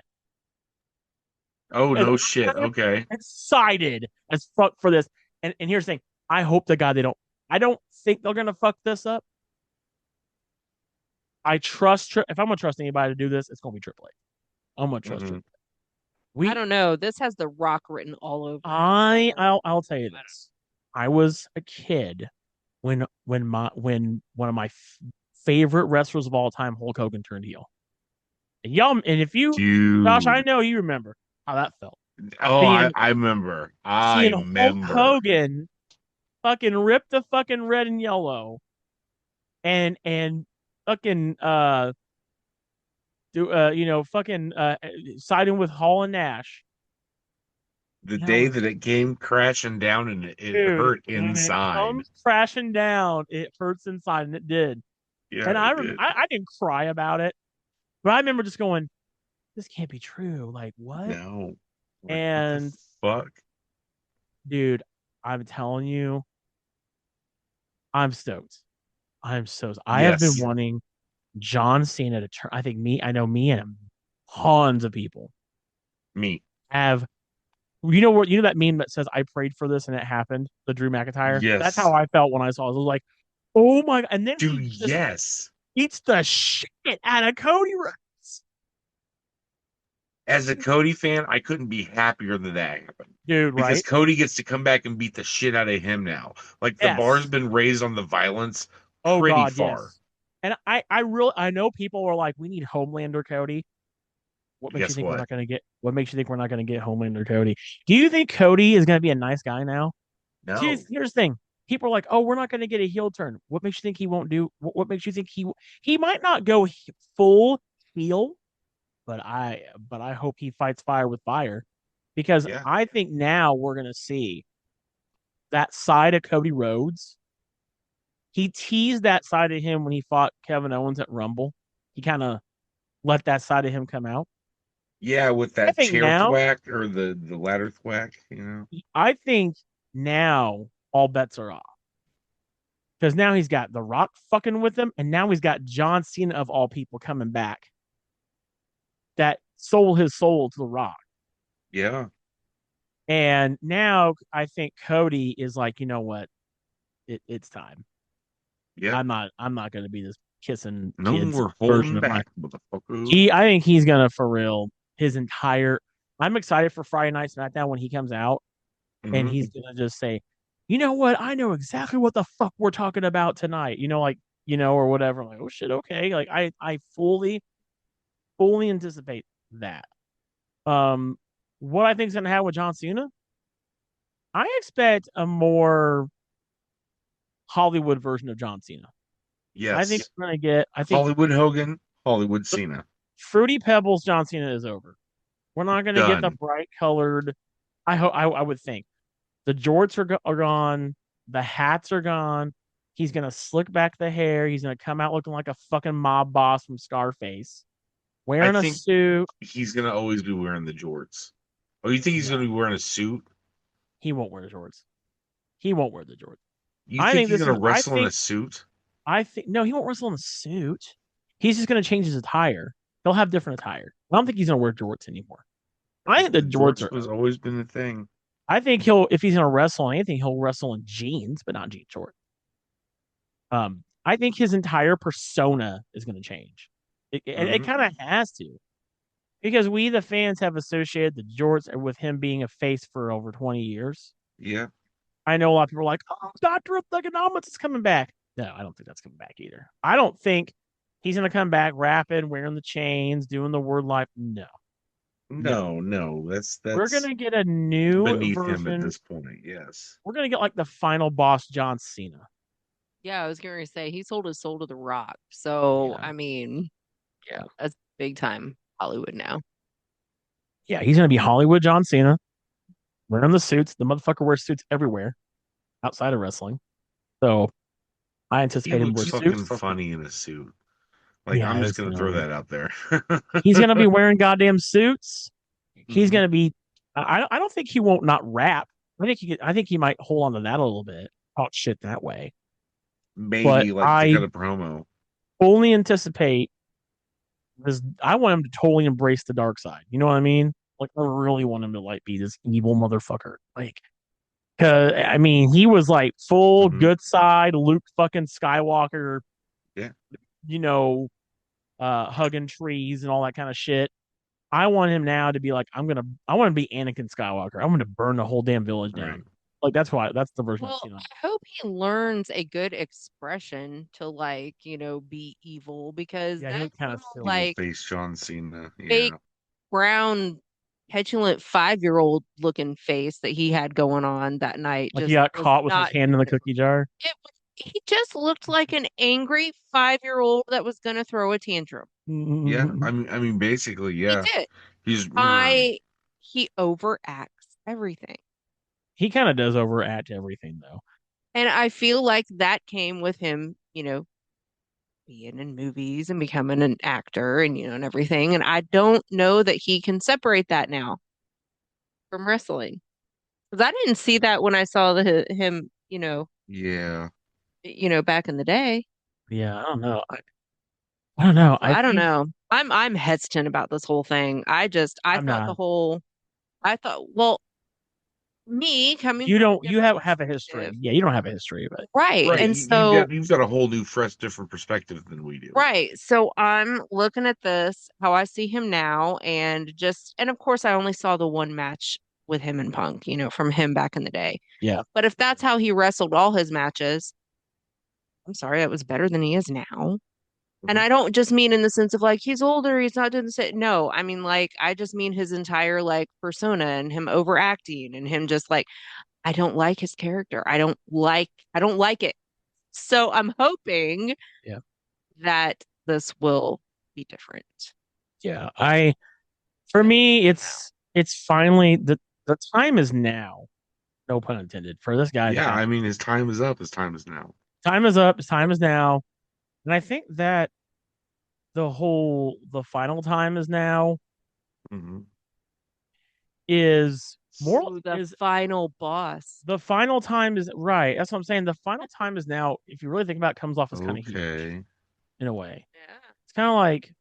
Oh And no shit. I'm Okay. excited as fuck for this. And here's the thing. I hope to God they don't. I don't think they're gonna fuck this up. I trust. If I'm gonna trust anybody to do this, it's gonna be Triple H. I'm gonna trust Hmm. Triple H. I We. don't know. This has The Rock written all over it. I. So I'll tell you this. I was a kid when one of my favorite wrestlers of all time, Hulk Hogan, turned heel. And y'all, and if you, Josh, I Dude. know you remember how that felt. Oh, I, Seeing I remember. I seeing Hulk remember. Hogan fucking rip the fucking red and yellow and fucking do fucking siding with Hall and Nash. The And I day was that it came crashing down and it dude, hurt when it inside. comes crashing down, it hurts inside, and it did. Yeah, And it did. I didn't cry about it, but I remember just going, "This can't be true." Like what? No. Like, what the And fuck? dude, I'm telling you, I'm stoked. I have been Yes. wanting John Cena to turn. I know me and tons of people Me. have. You know that meme that says I prayed for this and it happened. The Drew McIntyre. That's how Yes. I felt when I saw it. I was like, oh my! And then Dude, he just yes. beats the shit out of Cody Rhodes, As a Cody fan, I couldn't be happier that that happened. dude. Because Right? Cody gets to come back and beat the shit out of him now. Like the bar's Yes. been raised on the violence Oh pretty God, far. yes. And I know people were like, we need Homelander Cody. What makes you Guess think we're what? not gonna get? What makes you think we're not gonna get Homelander Cody? Do you think Cody is gonna be a nice guy now? No. Here's the thing. People are like, "Oh, we're not going to get a heel turn." What makes you think he won't do? What makes you think he might not go full heel? But I hope he fights fire with fire, because Yeah. I think now we're going to see that side of Cody Rhodes. He teased that side of him when he fought Kevin Owens at Rumble. He kind of let that side of him come out. Yeah, with I that think chair now, thwack or the ladder thwack, I think now all bets are off. Because now he's got The Rock fucking with him, and now he's got John Cena of all people coming back. That sold his soul to The Rock. Yeah. And now I think Cody is like, you know what? It's time. Yeah. I'm not gonna be this kissing No kids more version holding of my back, motherfucker. I think he's gonna for real his entire I'm excited for Friday Night SmackDown when he comes out and Hmm. he's gonna just say, you know what? I know exactly what the fuck we're talking about tonight. Like, or whatever. I'm like, oh shit, okay. Like I fully anticipate that. Um, what I think is gonna happen with John Cena, I expect a more Hollywood version of John Cena. I think Yes. we're gonna get. I think Hollywood Hogan, Hollywood Cena. Fruity Pebbles John Cena is over. We're not gonna get the Done. bright colored. I would think the jorts are gone. The hats are gone. He's gonna slick back the hair. He's gonna come out looking like a fucking mob boss from Scarface, I wearing a think suit. he's gonna always be wearing the jorts. Oh, you think he's No, gonna be wearing a suit? he won't wear the jorts. He won't wear the jorts. You I think think he's this gonna is. wrestle in a suit? I think no, he won't wrestle in a suit. He's just gonna change his attire. He'll have different attire. I don't think he's gonna wear jorts anymore. I think the The jorts jorts are was over. always been the thing. I think if he's gonna wrestle in anything, he'll wrestle in jeans, but not jean shorts. I think his entire persona is gonna change. It Hmm. kind of has to because we the fans have associated the jorts with him being a face for over 20 years. Yeah. I know a lot of people are like, "Oh, Doctor of Thugonomics is coming back." No, I don't think that's coming back either. I don't think he's gonna come back rapping, wearing the chains, doing the word life. No, no. No, no, We're that's gonna get a new beneath him at version. this point. Yes. We're gonna get like the final boss, John Cena. Yeah, I was going to say he sold his soul to The Rock. So, Yeah, I mean, yeah, that's big time Hollywood now. yeah. He's gonna be Hollywood John Cena, wearing the suits. The motherfucker wears suits everywhere outside of wrestling. So I He anticipate him looks wear fucking suits. funny in a suit. Like, Yeah, I'm just it's gonna throw gonna. that out there. He's gonna be wearing goddamn suits. He's Hmm. gonna be. I don't think he won't not rap. I think he might hold on to that a little bit, talk shit that way. But Maybe like to I cut a promo. fully anticipate this. I want him to totally embrace the dark side. You know what I mean? Like I really want him to like be this evil motherfucker. Like, cause I mean, he was like full Hmm. good side Luke fucking Skywalker. Yeah. You know, hugging trees and all that kind of shit. I want him now to be like, I want to be Anakin Skywalker. I want to burn the whole damn village Right. down. Like that's the version I've Well, seen on. I hope he learns a good expression to like, be evil because Yeah, he that looked kind of little Evil silly. like face John Cena. fake Yeah. brown petulant 5-year-old looking face that he had going on that night Like he just got was caught with his not hand in the good. cookie jar. He just looked like an angry 5-year-old that was gonna throw a tantrum. Yeah. Mm-hmm. I mean, basically, He yeah. did. He's He overacts everything. He kind of does overact everything though. And I feel like that came with him, being in movies and becoming an actor and, and everything. And I don't know that he can separate that now from wrestling. Because I didn't see that when I saw him, yeah. back in the day. Yeah, I don't know. So I I don't think know. I'm hesitant about this whole thing. I I'm thought not. well, me coming You from don't. a You different have a history. perspective. Yeah, you don't have a history of it. Right. Right. And You've got so a whole new, fresh, different perspective than we do. Right. So I'm looking at this, how I see him now, and of course, I only saw the one match with him and Punk, from him back in the day. Yeah. But if that's how he wrestled all his matches, I'm sorry, that was better than he is now. And Mhm. I don't just mean in the sense of like he's older, he's not doing the same. No, I mean like I just mean his entire like persona and him overacting and him just like I don't like his character. I don't like it. So I'm hoping Yeah. that this will be different. Yeah. For But me, it's finally the time is now. No pun intended. For this guy to Yeah. have I mean, his time is up. His time is now. time is up. His time is now. And I think that the final time is now Hmm. is more ooh, the is final boss. the final time is right. That's what I'm saying. The final time is now. If you really think about it, comes off as kind of huge Okay. in a way. Yeah. It's kind of like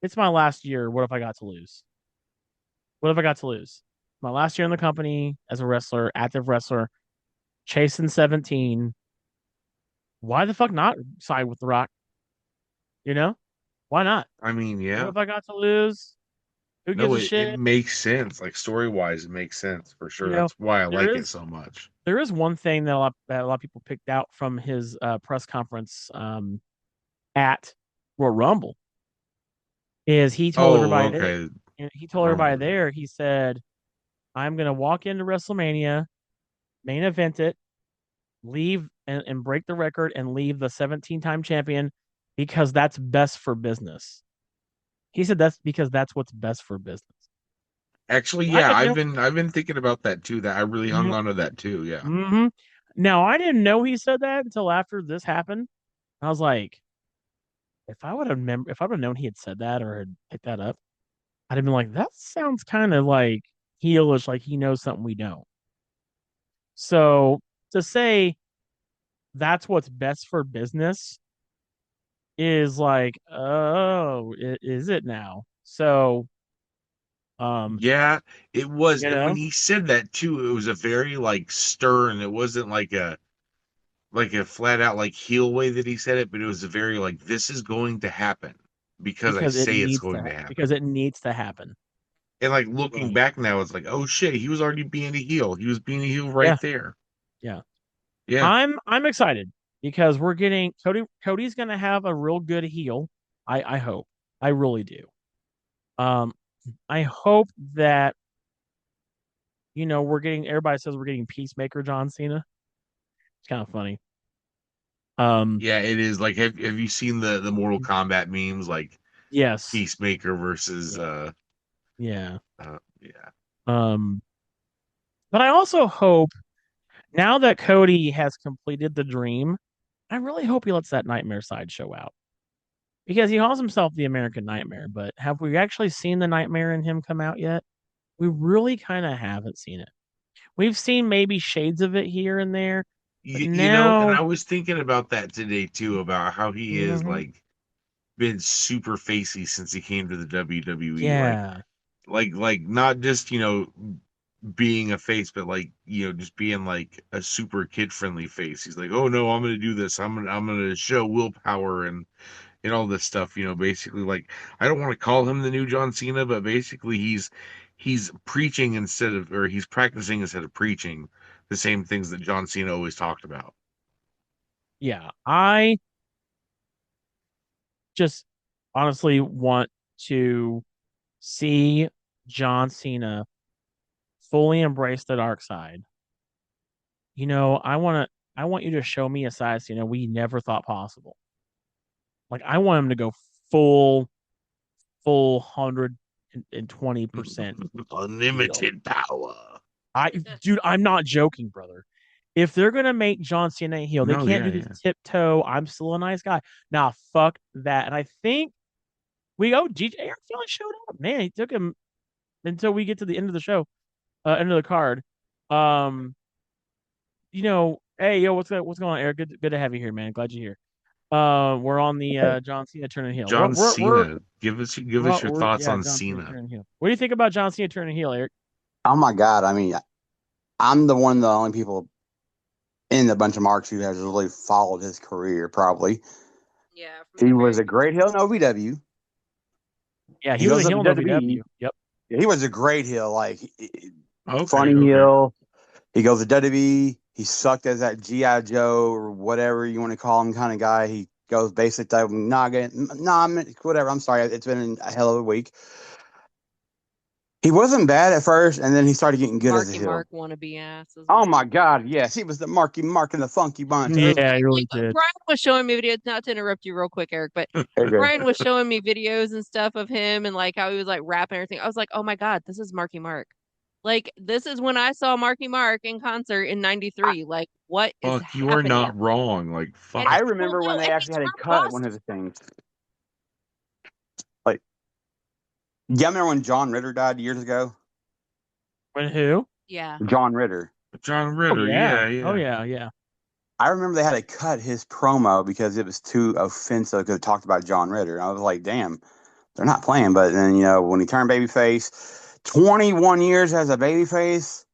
it's my last year. What if I got to lose? What have I got to lose? My last year in the company as a wrestler, active wrestler, chasing 17. Why the fuck not side with The Rock? You know? Why not? I mean, What yeah. have I got to lose? Who gives No, a it shit? makes sense. Like story wise, it makes sense for You sure. know, That's why I there like it is so much. there is one thing that a lot of people picked out from his press conference at Royal Rumble is he told Oh, everybody okay. there, he I told everybody remember that. there, he said, I'm gonna walk into WrestleMania, main event it, leave and break the record and leave the 17-time champion because that's best for business. He said that's because that's what's best for business. Actually, I yeah, didn't know. I've been thinking about that too. That I really hung on to that too. Yeah. Mm-hmm. Now I didn't know he said that until after this happened. I was like, if I would have known he had said that or had picked that up, I'd have been like, that sounds kind of like heelish, like he knows something we don't. So to say that's what's best for business is like, oh, is it now? So, um, Yeah, it was. you And when know, he said that too, it was a very like stern. It wasn't like a flat out like heel way that he said it, but it was a very like this is going to happen because I say it's going to because happen. it needs to happen. And like looking Right. back now, it's like, oh shit, he was already being a heel. He was being a heel Yeah, right there. yeah. Yeah. I'm excited because we're getting Cody's gonna have a real good heel. I hope. I really do. Um, I hope that we're getting everybody says we're getting Peacemaker John Cena. It's kind of funny. Um, Yeah, it is. Like have you seen the Mortal Kombat memes like yes. Peacemaker versus Yeah. Yeah. yeah. Um, but I also hope now that Cody has completed the dream, I really hope he lets that nightmare side show out. Because he calls himself the American Nightmare, but have we actually seen the nightmare in him come out yet? We really kind of haven't seen it. We've seen maybe shades of it here and there, but You know, and now, I was thinking about that today too, about how he is mhm, like been super facey since he came to the WWE. yeah, Like not just, being a face, but like, just being like a super kid friendly face. He's like, oh no, I'm gonna do this. I'm gonna show willpower and all this stuff, basically like I don't want to call him the new John Cena, but basically he's preaching instead of or he's practicing instead of preaching the same things that John Cena always talked about. yeah. I just honestly want to see John Cena fully embrace the dark side. I want you to show me a side, we never thought possible. Like I want him to go full, full 120% heel. Unlimited power. I, dude, I'm not joking, brother. If they're gonna make John Cena a heel, they No, can't yeah, do this yeah. tiptoe. I'm still a nice guy. Nah, fuck that. And I think DJ Aaron finally showed up. Man, he took him until we get to the end of the show, end of the card. Um, hey yo, what's going on, Eric? Good to have you here, man. Glad you're here. We're on the John Cena turning heel. John We're Cena. Give us your thoughts yeah, on John Cena Cena. turning heel. What do you think about John Cena turning heel, Eric? Oh my God. I mean, I'm the only people in the bunch of marks who has really followed his career, probably. Yeah, from He the was very a great heel in OVW. Yeah, He he was a goes up heel to in WWE. OVW. Yep. He was a great heel, like Okay, funny okay. heel. He goes to WWE. He sucked as that GI Joe or whatever you want to call him kind of guy. He goes basic type noggin. Nah, whatever. I'm sorry. It's been a hell of a week. He wasn't bad at first, and then he started getting good as a Marky heel. Mark wannabe ass as Oh well. my God, yes, he was the Marky Mark in the Funky Bunch. Yeah, Mm. he Like really did. Brian was showing me videos, not to interrupt you real quick, Eric, but Hey, good. Brian was showing me videos and stuff of him and like how he was like rapping and everything. I was like, oh my God, this is Marky Mark. Like this is when I saw Marky Mark in concert in I, '93. Like, what is Fuck, you are happening? not wrong. Like And I fuck. well, remember when no, they and he actually had a turned cut at one Boston. of his things. Like, yeah, I remember when John Ritter died years ago. When who? Yeah. John Ritter. John Oh Ritter, yeah. yeah, Oh yeah. yeah, yeah. I remember they had to cut his promo because it was too offensive because it talked about John Ritter. I was like, damn, they're not playing. But then, when he turned babyface, 21 years as a babyface.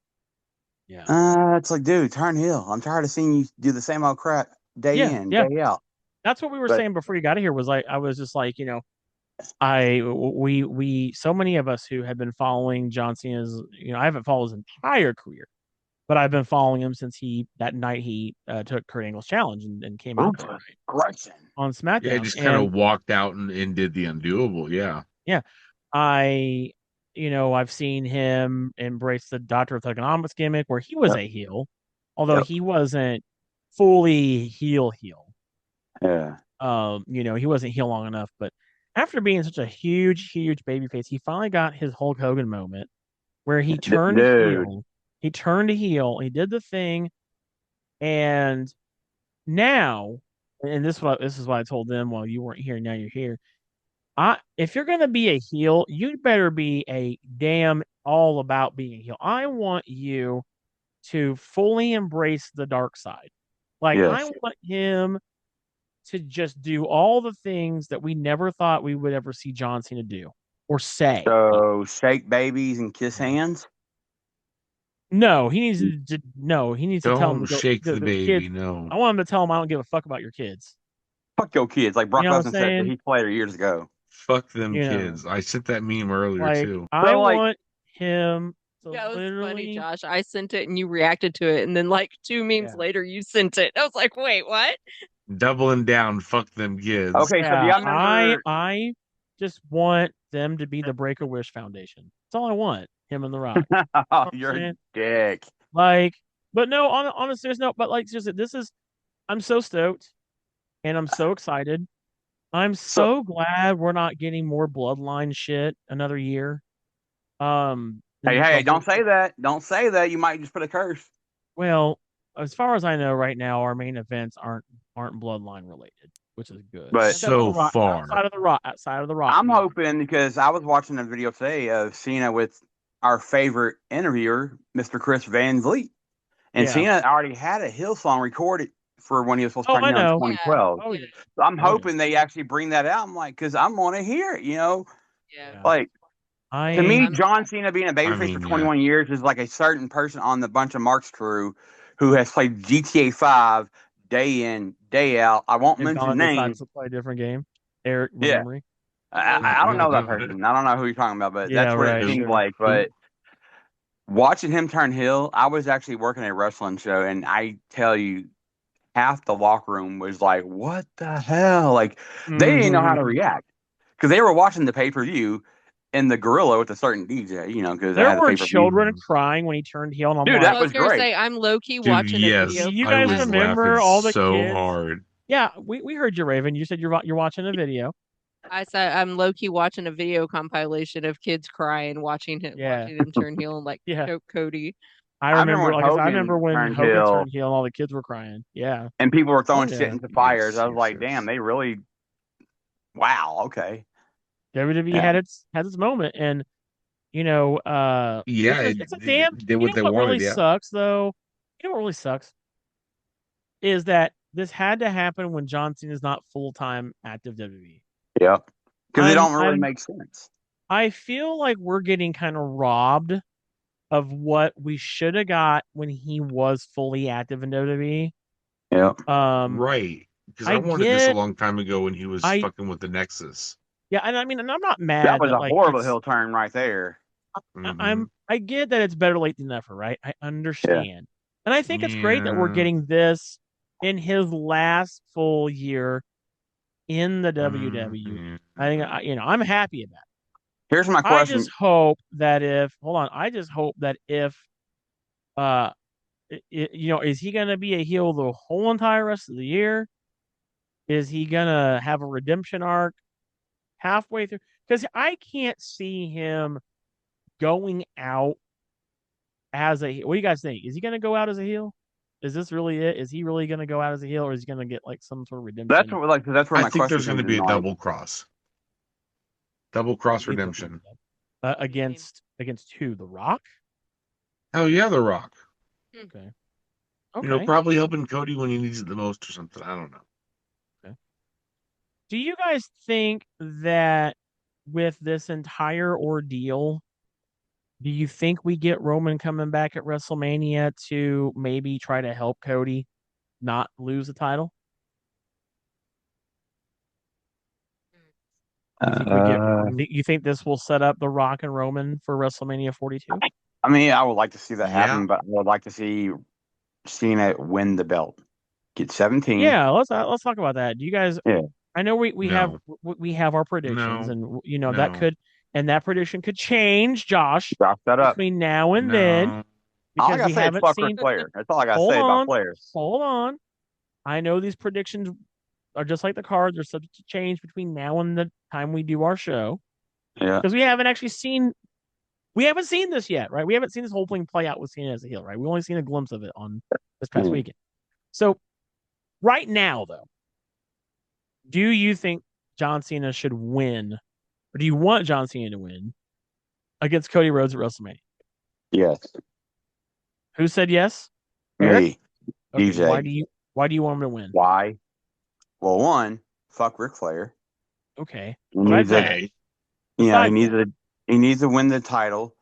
Yeah. It's like, dude, turn heel. I'm tired of seeing you do the same old crap day Yeah. in, Yeah. day out. That's what we were But saying before you got here was like I was just like, we so many of us who had been following John Cena's, I haven't followed his entire career, but I've been following him since that night he took Kurt Angle's challenge and came out that ruthless night aggression. on Yeah, SmackDown. just kind And of walked out and did the undoable. Yeah. yeah, I I've seen him embrace the Doctor of Thugonomics gimmick where he was Yep. a heel, although Yep. he wasn't fully heel. Yeah. He wasn't heel long enough, but after being such a huge babyface, he finally got his Hulk Hogan moment where he turned Dude. heel. He turned heel. He did the thing, and now, and this is what I told them while you weren't here. Now you're here. If you're gonna be a heel, you better be a damn all about being a heel. I want you to fully embrace the dark side. Like I Yes. want him to just do all the things that we never thought we would ever see John Cena do or say. So shake babies and kiss hands. No, he needs to no, he needs to tell them Don't to go shake the the baby. kids. No. I want him to tell them I don't give a fuck about your kids. Fuck your kids, like You Brock know what I'm Lesnar said to saying? Heath Slater years ago. Fuck them You know, kids. I sent that meme earlier like too. I But like, want him to Yeah, it was funny, literally, Josh. I sent it and you reacted to it, and then like two memes yeah, later, you sent it. I was like, wait, what? Doubling down. Fuck them kids. okay, so do yeah. y'all I remember? I just want them to be the Break a Wish Foundation. That's all I want. Him and The Rock. Oh, You know what I'm you're a saying? dick. Like, but no, on a serious note, but like, seriously, this is. I'm so stoked and I'm so excited. I'm So so glad we're not getting more bloodline shit another year. hey, The hey, don't whole say that. Don't say that. You might just put a curse. well, as far as I know, right now our main events aren't bloodline related, which is good. But Except for the So Rock, far. outside of the Rock I'm being. hoping because I was watching a video today of Cena with our favorite interviewer, Mr. Chris Van Vliet. And Yeah. Cena already had a Hill song recorded for when he was supposed to Oh, turn I heel in know. Yeah, 2012. Oh yeah, yeah. So I'm Oh yeah. hoping they actually bring that out. I'm like, because I'm going to hear it, yeah. Yeah. Like, to me, I I'm John Cena being a I babyface for mean, yeah. 21 years is like a certain person on the Bunch of Marks crew who has played GTA 5 day in, day out. I won't and mention Colin decides names. to play a different game. Eric Yeah. Montgomery. Loki I don't know that watching. person. I don't know who you're talking about, but Yeah. that's what it Right. seems Sure. like. Who? But watching him turn heel, I was actually working a wrestling show, and I tell you, half the locker room was like, "What the hell?" Like they didn't know how to Hmm. react because they were watching the pay per view in the gorilla with a certain DJ, because I There had the were pay per view. children Mhm. crying when he turned heel, and I'm Dude, Well, like, that I was was gonna great. say I'm low key Dude, watching a yes. video. you I guys was I'm laughing remember all the so kids? hard. Yeah, we heard you, Raven. You said you're watching a video. I said I'm low key watching a video compilation of kids crying, Yeah, watching him turn heel and like yeah. choke Cody. I I remember remember, when like I said, I remember Hogan when turned Hogan heel turned heel and all the kids were crying. Yeah. and people were Oh throwing shit yeah. into fires. Yes, I was yes, like, damn, yes. they really, wow, okay. WWE Yeah. had its moment, and Yeah, it's a it damn. did You what know they what really wanted. Yeah. sucks though? You know what really sucks is that this had to happen when John Cena is not full time active WWE. Yep. Because it I'm don't really I'm make sense. I feel like we're getting kind of robbed of what we should have got when he was fully active in WWE. Yep. Um, Right. Because I I wanted this a get, long time ago when he was I fucking with the Nexus. yeah, and I mean, and I'm not That mad was that a like horrible it's. hill turn right there. Hmm. I get that it's better late than never, right? I Yeah. understand, and I think it's great that we're Yeah. getting this in his last full year in the WWE. Mhm. I think I'm happy about it. Here's my I just question. hope that if hold on, I just hope that if uh is he going to be a heel the whole entire rest of the year? Is he going to have a redemption arc halfway through? Because I can't see him going out as a. What do you guys think? Is he going to go out as a heel? Is this really it? Is he really going to go out as a heel, or is he going to get like some sort of That's redemption? what like that's where I my think question there's going comes to in. be a Like, double cross. Double cross It doesn't redemption. What do you mean? Against who? The Rock? Oh yeah, The Rock. Hmm. Okay. Okay. Probably helping Cody when he needs it the most or something. I don't know. Okay. Do you guys think that with this entire ordeal Do you think we get Roman coming back at WrestleMania to maybe try to help Cody not lose the title? You think we get? Uh, You think this will set up the Rock and Roman for WrestleMania 42? I mean, I would like to see that Yeah, happen, but I would like to see Cena win the belt, get 17. Yeah, let's talk about that. Do you guys? Yeah, I know no, we have our predictions, no, and no, that prediction could change, Josh, drop that up. between now and then no. All I because gotta we say is haven't fuck Ric seen. Flair. That's all I gotta Hold say about on, Flair. hold on. I know these predictions are just like the cards; they're subject to change between now and the time we do our show Yeah. because we haven't seen this yet, right? We haven't seen this whole thing play out with Cena as a heel, right? We only seen a glimpse of it on this past Mm. weekend. So right now, though, do you think John Cena should win, or do you want John Cena to win against Cody Rhodes at WrestleMania? Yes. Who said yes? Eric? Me, Okay. DJ. Why do you want him to win? Why? Well, one, fuck Ric Flair. Okay. He Besides needs a, that, Okay. besides that, he needs to win the title,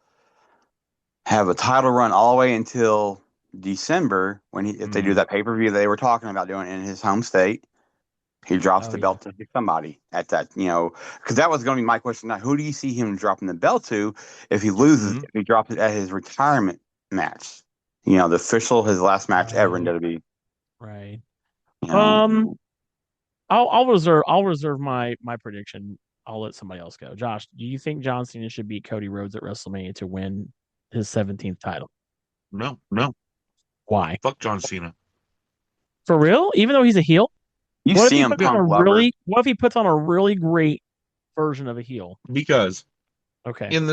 have a title run all the way until December when if they do Mm, that pay per view they were talking about doing in his home state. He drops oh the yeah, belt to somebody at that, because that was going to be my question. Now, who do you see him dropping the belt to if he loses? mm. If he drops it at his retirement match, the official his last match ever in right, WWE. right. You know, Um, I'll reserve my prediction. I'll let somebody else go. Josh, do you think John Cena should beat Cody Rhodes at WrestleMania to win his 17th title? No, no. Why? Fuck John Cena. For real? Even though he's a heel? you What if he CM puts on Yeah, a Punk lover. really great version of a heel? because Okay. in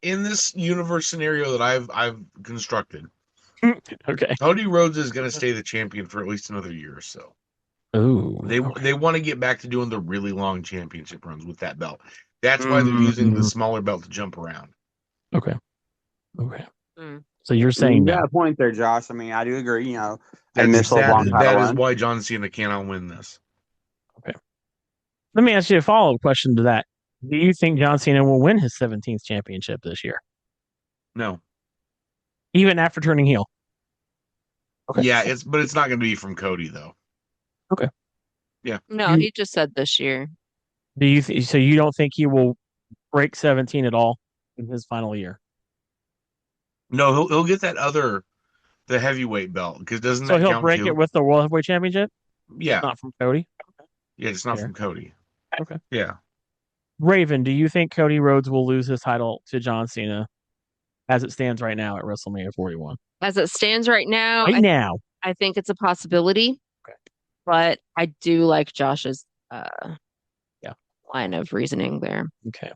in this universe scenario that I've constructed, Okay. Cody Rhodes is going to stay the champion for at least another year or so. Ooh, okay. They want to get back to doing the really long championship runs with that belt. That's why they're using the Mm, smaller belt to jump around. okay. Okay. Mm. So you're You saying got no. a point there, Josh. I mean, I do agree. I miss those long title That is runs. why John Cena cannot win this. Okay. Let me ask you a follow-up question to that. Do you think John Cena will win his 17th championship this year, No. even after turning heel? Okay. Yeah, it's not going to be from Cody though. Okay. Yeah. No, You he just said this year. so you don't think he will break 17 at all in his final year? No, he'll get the heavyweight belt because doesn't So that he'll count break it too? with the World Heavyweight Championship, just Yeah. not from Cody. Yeah, it's not Fair. from Cody. Okay. Yeah. Raven, do you think Cody Rhodes will lose his title to John Cena as it stands right now at WrestleMania 41? As it stands right now, Right now. I think it's a possibility, Okay. but I do like Josh's Yeah. line of reasoning there. Okay.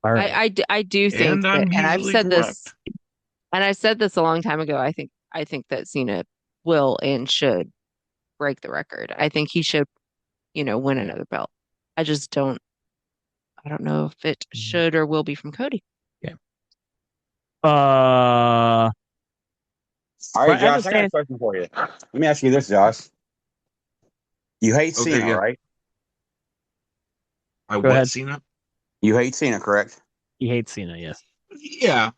All right. I do think And that, I'm and I've usually said this, correct. and I said this a long time ago. I think that Cena will and should break the record. I think he should, win another belt. I just don't. I don't know if it Mhm. should or will be from Cody. Okay. Uh, All right, right as it Josh, I got a stands, question for you. Let me ask you this, Josh. You hate Okay, Cena, yeah. right? I go what ahead. Cena? You hate Cena, correct? He hates Cena, yes. Yeah.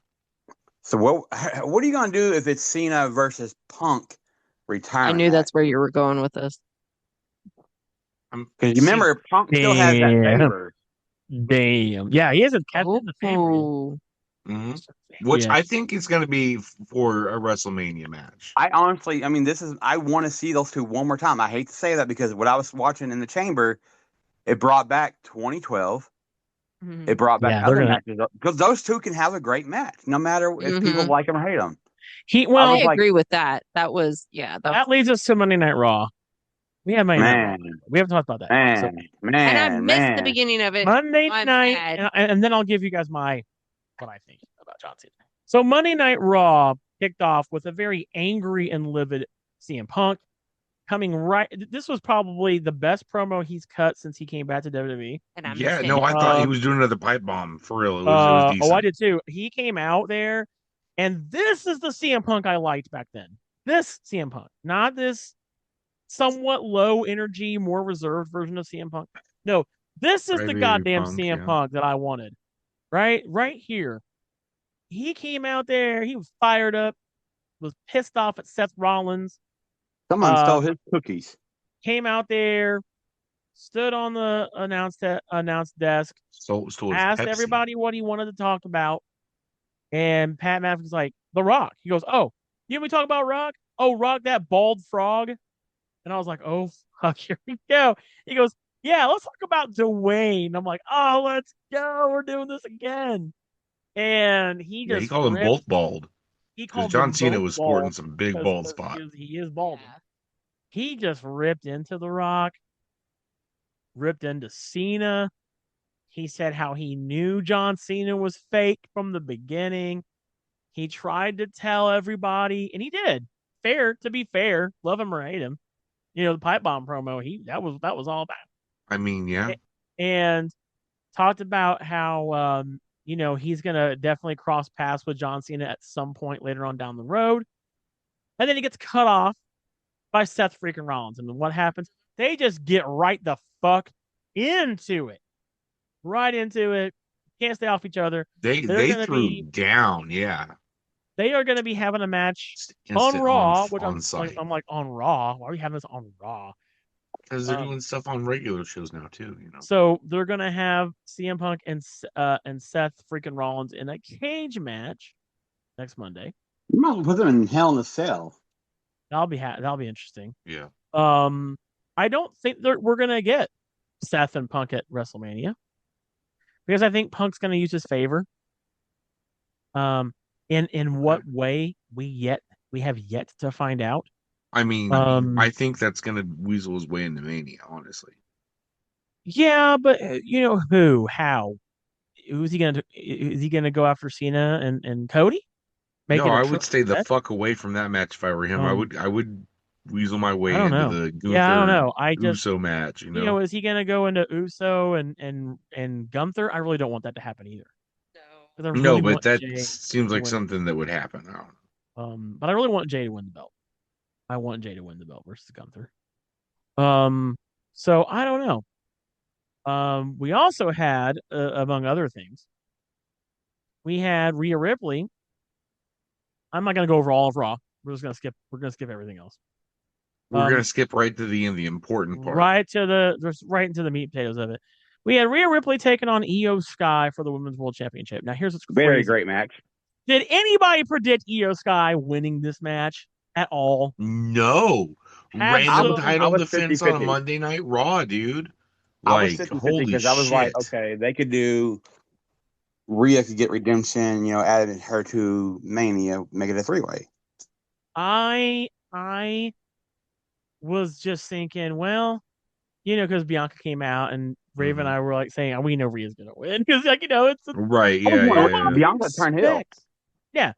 So what are you gonna do if it's Cena versus Punk I retirement knew match? that's where you were going with this. I'm Because you see. remember Punk still has that Damn. favor. Damn. Yeah, he hasn't kept in the favor. Oh, Mhm. Which Yeah. I think is going to be for a WrestleMania match. I honestly, I mean, I want to see those two one more time. I hate to say that because what I was watching in the chamber, it brought back 2012. hmm It brought back Yeah, they're other gonna matches because those two can have a great match, no matter if people hmm like them or hate them. I I was well, like, agree with that. That was, yeah, that leads us to Monday Night Raw. We have Monday Night Raw. man, We haven't talked about that yet. So man, and I man, missed the man. beginning of it. Monday I'm night, mad. and then I'll give you guys what I think about John Cena. So Monday Night Raw kicked off with a very angry and livid CM Punk coming right. This was probably the best promo he's cut since he came back to WWE. And I Yeah, missed no, it. I thought he Um, was doing another pipe bomb for real. It was oh, I decent. did too. He came out there, and this is the CM Punk I liked back then. This CM Punk, not this somewhat low energy, more reserved version of CM Punk. No, this is the Crybaby goddamn Punk, CM yeah. Punk that I wanted. Right here. he came out there. He was fired up. Was pissed off at Seth Rollins. Someone stole Um, his cookies. Came out there, stood on the announced desk, Stole his asked Pepsi. everybody what he wanted to talk about, and Pat McAfee's like, The Rock. He goes, "Oh, you want me to talk about Rock? Oh, Rock, that bald frog." And I was like, "Oh fuck, here we go." He goes, "Yeah, let's talk about Dwayne." I'm like, "Oh, let's go. We're doing this again." And he Yeah, he just called them ripped. both bald He because called John them Cena both was sporting bald some big because bald spot. he is balding. Yeah. He just ripped into The Rock, ripped into Cena. He said how he knew John Cena was fake from the beginning. He tried to tell everybody, and he did. Fair to be fair, love him or hate him. The pipe bomb promo, he that was all about. I mean, yeah, And talked about how he's gonna definitely cross paths with John Cena at some point later on down the road. And then he gets cut off by Seth freaking Rollins. And then what happens? They just get right the fuck into it. Right into it. Can't stay off each other. They're they gonna threw be down. Yeah, they are gonna be having a match just on instant Raw, which on site I'm like on Raw. Why are we having this on Raw? because they're Um, doing stuff on regular shows now too. You know. so they're gonna have CM Punk and Seth freaking Rollins in a cage match next Monday. You might as well put them in Hell in a Cell. That'll be interesting. Yeah. Um, I don't think we're gonna get Seth and Punk at WrestleMania because I think Punk's gonna use his favor. Um, in Okay. what way we have yet to find out. I mean, I Um, think that's gonna weasel his way into Mania. Honestly. yeah, but how? Is he gonna go after Cena and Cody, No, making a I would triple stay the threat? fuck away from that match if I were him. Um, I would weasel my I way don't into know. the Yeah, I don't Gunther know. I just Uso match. You know. is he gonna go into Uso and Gunther? I really don't want that to happen either No. because I No, really but want that Jay seems to like win. something that would happen. I don't know. But I really want Jay to win the belt. I want Jay to win the belt versus Gunther. Um, so I don't know. We also had, among other things, we had Rhea Ripley. I'm not gonna go over all of Raw. We're just gonna skip. We're gonna skip everything else. We're gonna Um, skip right to the end, the important part. right to just right into the meat potatoes of it. We had Rhea Ripley taking on Io Sky for the Women's World Championship. Now here's what's Very crazy. great match. Did anybody predict Io Sky winning this match at all? No, I random was I title was Absolutely. defense on a 50-50. Monday Night Raw, dude. I was Like, 50-50 holy because I was like, shit. okay, they could do Rhea could get redemption, add her to Mania, make it a three-way. I was just thinking, well, because Bianca came out and Raven and Hmm. I were like saying, we know Rhea's gonna win because like Right? Oh Yeah, yeah, yeah, yeah. nobody Bianca turned heel. expects. Yeah,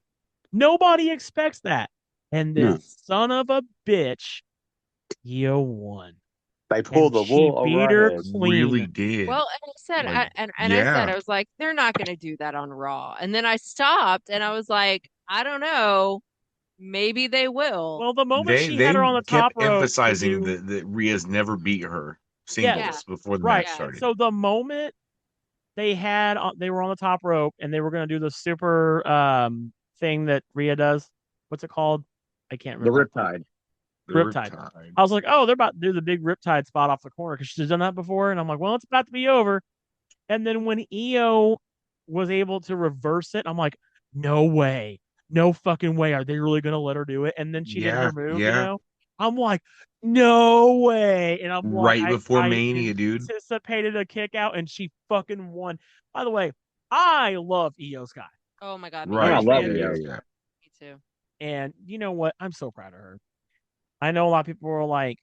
nobody expects that. And No, this son of a bitch, Io won, they and pulled the she wool over beat our her heads. Really clean. did. Well, and I said, Like, I yeah. was like, they're not going to do that on Raw. And then I stopped and I was like, I don't know, maybe they will. Well, the moment They she had they her on the top kept rope to emphasizing do, that Rhea's never beat her yeah, Yeah, singles before the match right. yeah. started. So the moment they were on the top rope and they were going to do the super thing that Rhea does. What's it called? I can't The remember off the top. Riptide. The Riptide. Riptide. I was like, oh, they're about to do the big Riptide spot off the corner because she's done that before. And I'm like, well, it's about to be over. And then when Io was able to reverse it, I'm like, no way. No fucking way. Are they really going to let her do it? And then she did her Yeah, move, yeah. I'm like, no way. And I'm like, Right before I Mania, dude. anticipated a kick out and she fucking won. By the way, I love Io Sky. Oh my God, me Oh, I Right. too. love Yeah, Io. yeah, yeah. Me too. And you know what? I'm so proud of her. I know a lot of people were like,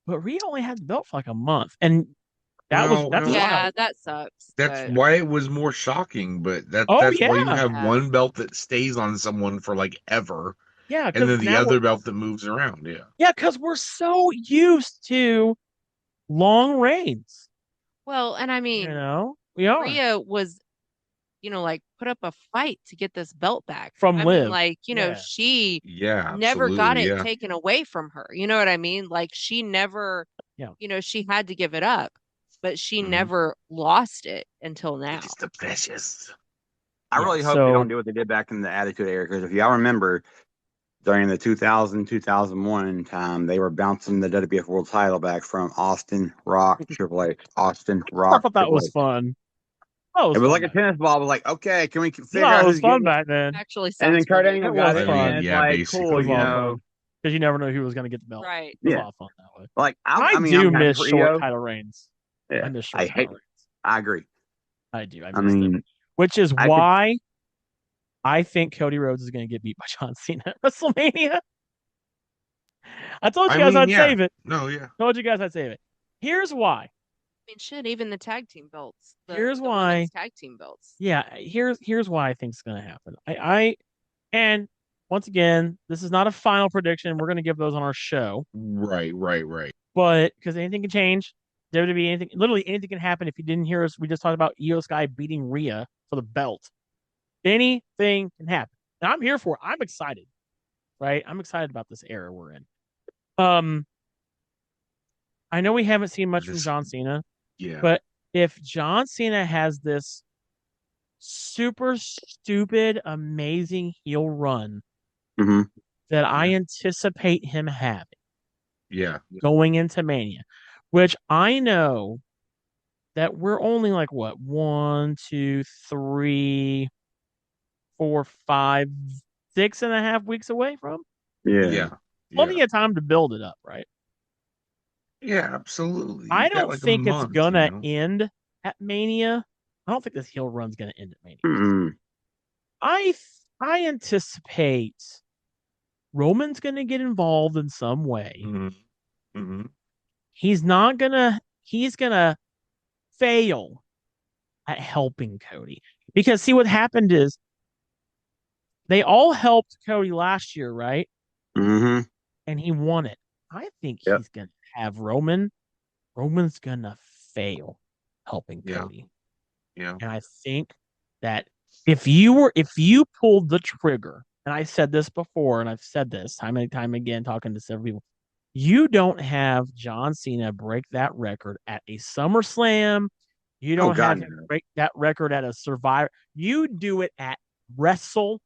but Rhea only had the belt for like a month. And Well, that's no, Yeah, wild. that sucks, that's but why it was more shocking, but Oh that's why you yeah. have yeah. one belt that stays on someone for like ever, Yeah, and because then the now other belt that moves around. Yeah. we're so used to long reigns. Well, and I You mean, know, we are Rhea was, like put up a fight to get this belt back. from I mean, Live. like, Yeah, she Yeah, never got absolutely. it Yeah. taken away from her. You know what I mean? Like she never, yeah. she had to give it up, but she Hmm. never lost it until It now. is the precious. I Yeah. really hope they don't So do what they did back in the Attitude Era, because if y'all remember during the 2000-2001 time, they were bouncing the WWF World Title back from Austin Rock Triple H, Austin I Rock thought that Triple was H. fun. That It was was fun like a back then. tennis ball. It was like, okay, can we I figure thought out it was who's fun getting it? back then. Actually And then sounds Kurt funny. Angle It got was it, I mean, and fun. it's yeah, like, It cool, was a basically, lot of yeah. fun because you never know who was going to get the belt. Right. It was a yeah. lot of fun that way. Like, I I mean, do I'm happy miss for short EO. title reigns. I Yeah, miss I short hate. title reigns. I agree. I do. I I miss them. mean, Which is I could. why I think Cody Rhodes is going to get beat by John Cena at WrestleMania. I told I you guys mean, I'd yeah. save it. No, yeah. Told you guys I'd save it. Here's why. I mean, shit, even the tag team belts, Here's the why. women's tag team belts. Yeah, here's why I think it's going to happen. And once again, this is not a final prediction. We're going to give those on our show, Right, right, right. but because anything can change, WWE, anything, literally anything can happen. If you didn't hear us, we just talked about Io Sky beating Rhea for the belt. Anything can happen. And I'm here for it. I'm excited, right? I'm excited about this era we're in. Um, I know we haven't seen much from This, John Cena, yeah. but if John Cena has this super stupid, amazing heel run Hmm. that I Yeah. anticipate him having Yeah. going into Mania, which I know that we're only like what, 6.5 weeks away from. Yeah. Yeah. Yeah. Plenty of time to build it up, right? Yeah, absolutely. I You got don't like a think it's month, gonna end at Mania. I don't think this heel run's gonna end at Mania. Mm-mm. I I anticipate Roman's gonna get involved in some way. Hmm. Hmm. He's not gonna. He's gonna fail at helping Cody because see what happened is they all helped Cody last year, right? Hmm. And he won it. I think Yep. he's gonna have Roman. Roman's gonna fail helping Yeah. Cody. Yeah. And I think that if you pulled the trigger, and I said this before, and I've said this time and time again, talking to several people, you don't have John Cena break that record at a SummerSlam. You Oh don't God, have him no. break that record at a Survivor. You do it at WrestleMania.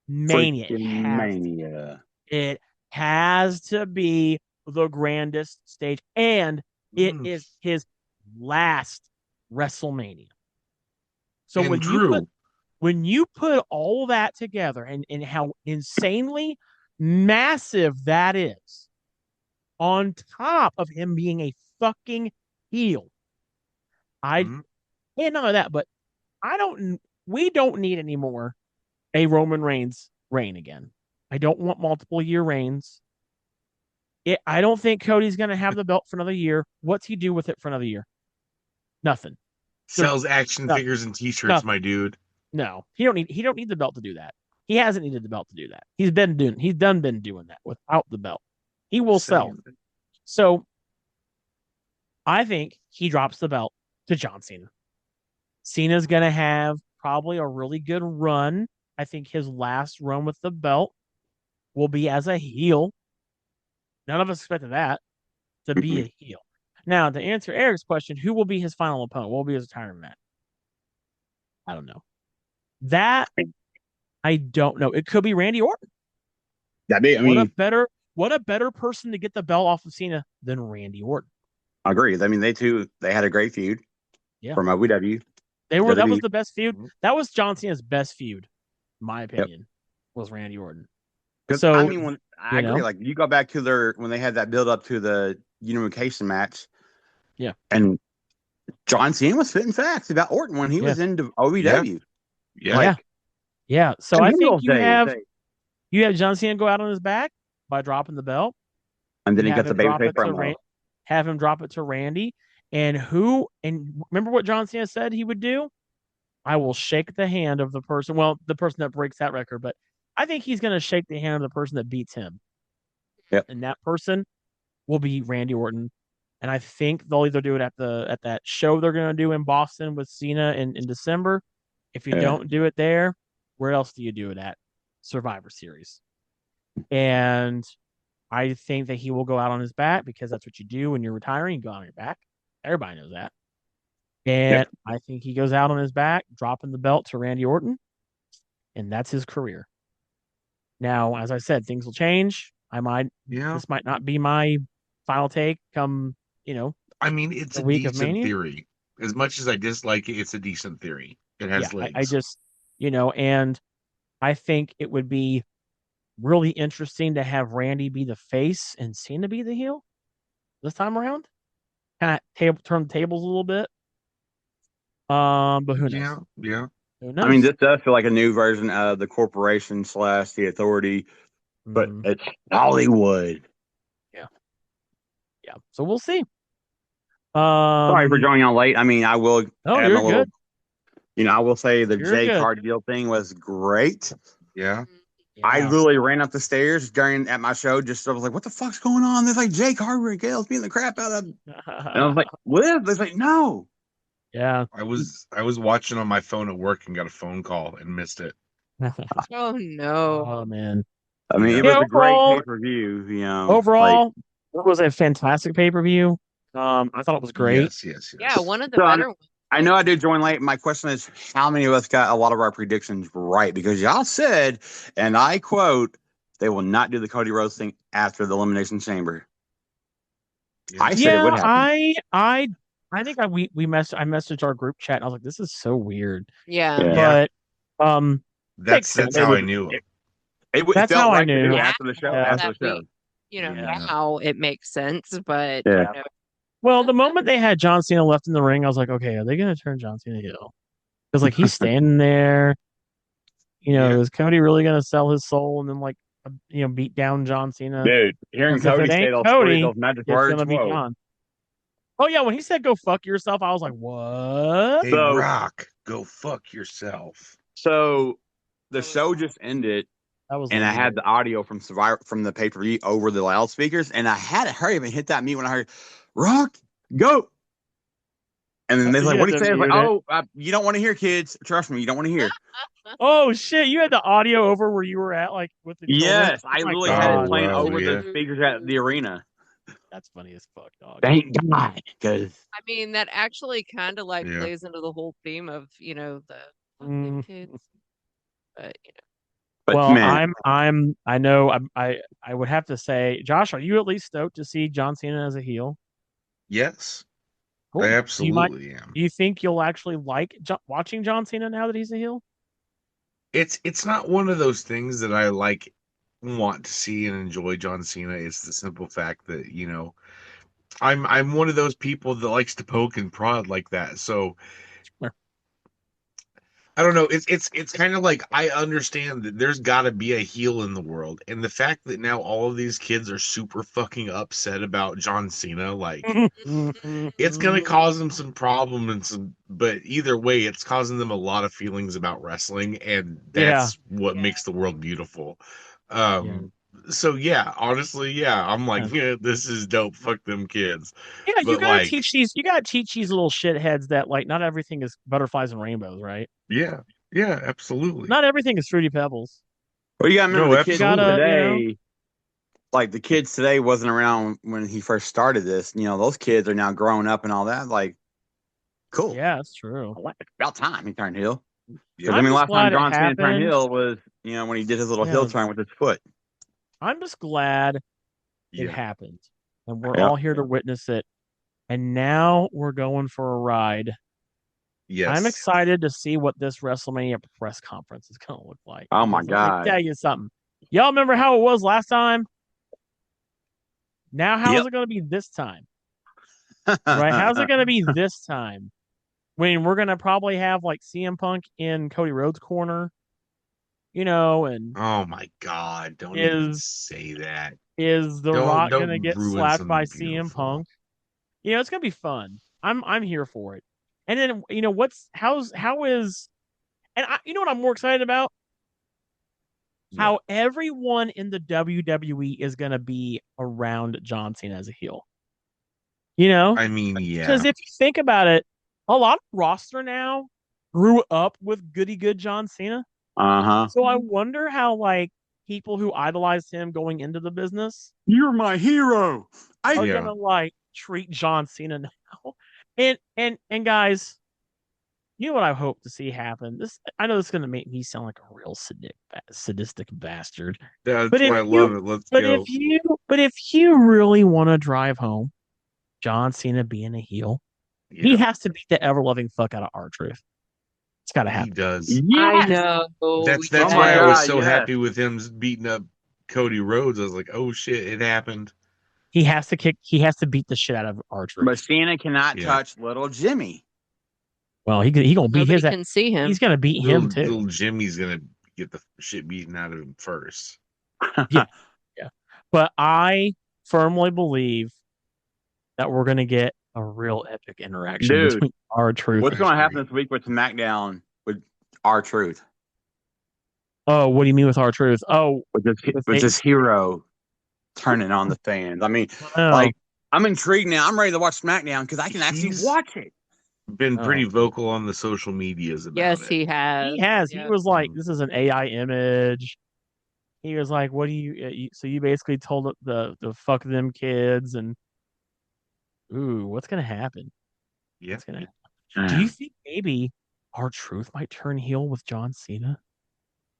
It Freaking has mania. it has to be the grandest stage, and it Mm. is his last WrestleMania. So And true. when you put all that together and how insanely massive that is, on top of him being a fucking heel, I Mhm. and none of that, but I don't. We don't need anymore a Roman Reigns reign again. I don't want multiple year reigns. I don't think Cody's going to have the belt for another year. What's he do with it for another year? Nothing. Just Sells action nothing. figures and t-shirts, my Nothing. dude. No, he don't need the belt to do that. He hasn't needed the belt to do that. He's been doing that without the belt. He will Just sell. saying. So I think he drops the belt to John Cena. Cena's gonna have probably a really good run. I think his last run with the belt will be as a heel. None of us expected that to be Mm-mm. a heel. Now, to answer Eric's question, who will be his final opponent? What will be his retirement match? I don't know. That I don't know. It could be Randy Orton. That be, I What a mean, better what a better person to get the belt off of Cena than Randy Orton. I agree. I mean, they had a great feud Yeah. from OVW to That was WWE. the best feud. Mhm. That was John Cena's best feud, in my Yep. opinion, was Randy Orton. Because I So, mean, when I you agree, know, like you go back to their when they had that build up to the unification match, yeah, and John Cena was spitting facts about Orton when he yeah, was in Yeah. OVW. Yeah. yeah, Like, yeah. So to I me think those days, you have John Cena go out on his back by dropping the belt. and then You he have got the him drop babyface it to promo. have him drop it to Randy. And remember what John Cena said he would do? I will shake the hand of the person. Well, the person that breaks that record, but I think he's going to shake the hand of the person that beats him, Yep. and that person will be Randy Orton. And I think they'll either do it at that show they're going to do in Boston with Cena in December. If you Yeah. don't do it there, where else do you do it at? Survivor Series. And I think that he will go out on his back because that's what you do when you're retiring. You go out on your back. Everybody knows that. Yep. And I think he goes out on his back, dropping the belt to Randy Orton. and that's his career. Now, as I said, things will change. Yeah. This might not be my final take come, you know, I mean, it's the a week of decent Mania. theory. As much as I dislike it, it's a decent theory. It Yeah, has I legs. just, and I think it would be really interesting to have Randy be the face and Cena be the heel this time around. Kind of turn the tables a little bit. But who knows? Yeah, yeah. Who I mean, knows? this does feel like a new version of the corporation slash the authority, but Mm, it's Hollywood. yeah, yeah. So we'll see. Sorry for Um, joining on late. I mean, I will oh, add my you're little, good. I will say the You're J good. card deal thing was great. Yeah. I Yeah. literally ran up the stairs during at my show. Just I was like, "What the fuck's going on?" There's like Jake Hardwick, Gale's beating the crap out of him, and I was like, "Liv?" There's like, "No." Yeah. I was watching on my phone at work and got a phone call and missed it. Oh no. Oh man. I mean, it Yeah. was Yeah. a great Overall, pay per view. Like overall, it was a fantastic pay per view. I thought it was great. Yes, yes, Yeah, yes. one of the so. better ones. I know I did join late. My question is, how many of us got a lot of our predictions right? Because y'all said, and I quote, they will not do the Cody Rhodes thing after the Elimination Chamber. Yeah. I said it would Yeah, happen. I think I messaged our group chat and I was like, this is so weird. Yeah. Yeah. Yeah. But makes That's sense. It how was. I knew him. It That's felt how I right to do knew. Now after the show. Yeah. After that the show. Yeah. now it makes sense, but Yeah. Well, the moment they had John Cena left in the ring, I was like, okay, are they gonna turn John Cena heel? Because like he's standing there, Yeah. is Cody really gonna sell his soul and then like beat down John Cena? Dude, hearing Because if it Cody say ain't those three, Cody, those magic it's words, gonna be whoa. John. Oh yeah, when he said "go fuck yourself," I was like, "What?" Hey, So, Rock, go fuck yourself. so the that was show just ended, That was and I had legendary. the audio from Survivor from the pay per view over the loudspeakers, and I had to hurry up and hit that mute when I heard Rock go. And then they're You like, "What had do you to say?" I was like, mute it. "Oh, you don't want to hear, kids. Trust me, you don't want to hear." Oh shit! You had the audio over where you were at, like with the children. Yes, Oh I my literally had it Oh god, playing wow, over the yeah. speakers at the arena. that's funny as fuck, dog. Thank God, because I mean, that actually kind of like Yeah. plays into the whole theme of, the fuck them Mm. kids. But, but Well, man, I know, I would have to say, Josh, are you at least stoked to see John Cena as a heel? Yes, I Cool. absolutely am. Do you think you'll actually like watching John Cena now that he's a heel? It's not one of those things that I like want to see and enjoy John Cena. It's the simple fact that, I'm one of those people that likes to poke and prod like that. So Sure. I don't know. It's kind of like I understand that there's got to be a heel in the world, and the fact that now all of these kids are super fucking upset about John Cena, like it's gonna cause them some problem and some. But either way, it's causing them a lot of feelings about wrestling, and Yeah, that's what makes the world beautiful. yeah, So yeah, honestly, yeah, I'm yeah. like, yeah, this is dope. Fuck them kids. Yeah, But like, you gotta teach these little shitheads that like not everything is butterflies and rainbows, right? yeah, yeah, absolutely. Not everything is fruity pebbles. well, you gotta remember No, the You kids gotta, absolutely. today. Like the kids today wasn't around when he first started this. Those kids are now growing up and all that. Like, cool. yeah, it's true. About time he turned heel. Because I Yeah. I'm mean, just last time glad it John Cena turned happened. heel was when he did his little heel Yeah, turn with his foot. I'm just glad it Yeah. happened, and we're Yep. all here to witness it. And now we're going for a ride. I'm Yes. excited to see what this WrestleMania press conference is going to look like. Oh my Because let me God. tell you something. Y'all remember how it was last time? Now, how is Yep. it going to be this time? Right? How's it going to be this time? When we're going to probably have like CM Punk in Cody Rhodes' corner, and Oh my God! Don't even is say that. is The Don't Rock going to don't get ruin slapped by something CM beautiful. Punk? It's going to be fun. I'm here for it. And then, how is, and you know what I'm more excited about? How What? everyone in the WWE is going to be around John Cena as a heel. You know, I mean, because yeah, if you think about it, a lot of roster now grew up with goody good John Cena. Uh-huh. So I wonder how like people who idolized him going into the business You're my hero. are I gonna yeah, like treat John Cena now. And guys, You know what I hope to see happen? This I know this is going to make me sound like a real sadistic bastard. But That's if why I you, love it. Let's but if go. you, but if you really want to drive home John Cena being a heel, he Yeah, has to beat the ever loving fuck out of R-Truth. It's got to he happen. does. I Yes. know. Oh That's my why I was Yes. God, so yes. happy with him beating up Cody Rhodes. I was like, oh shit, it happened. He has to kick. He has to beat the shit out of But R-Truth. Cena cannot Yeah, touch little Jimmy. Well, he gonna beat Nobody his. can see He's him. gonna beat him too. little Jimmy's gonna get the shit beaten out of him first. Yeah, yeah. But I firmly believe that we're gonna get a real epic interaction Dude, between R-Truth what's and going to happen Jimmy. this week with SmackDown with R-Truth? Oh, what do you mean with R-Truth? Oh, with With a, this hero turning on the fans. I mean, oh, like, I'm intrigued now. I'm ready to watch SmackDown because I can actually He's watch it. been oh. pretty vocal on the social medias about Yes, it. he He has. has. He Yep. was like, Mhm. "This is an AI image." He was like, "What do so you basically told the fuck them kids and ooh, what's gonna happen? Yeah, What's gonna happen? Do you Man. think maybe R-Truth might turn heel with John Cena?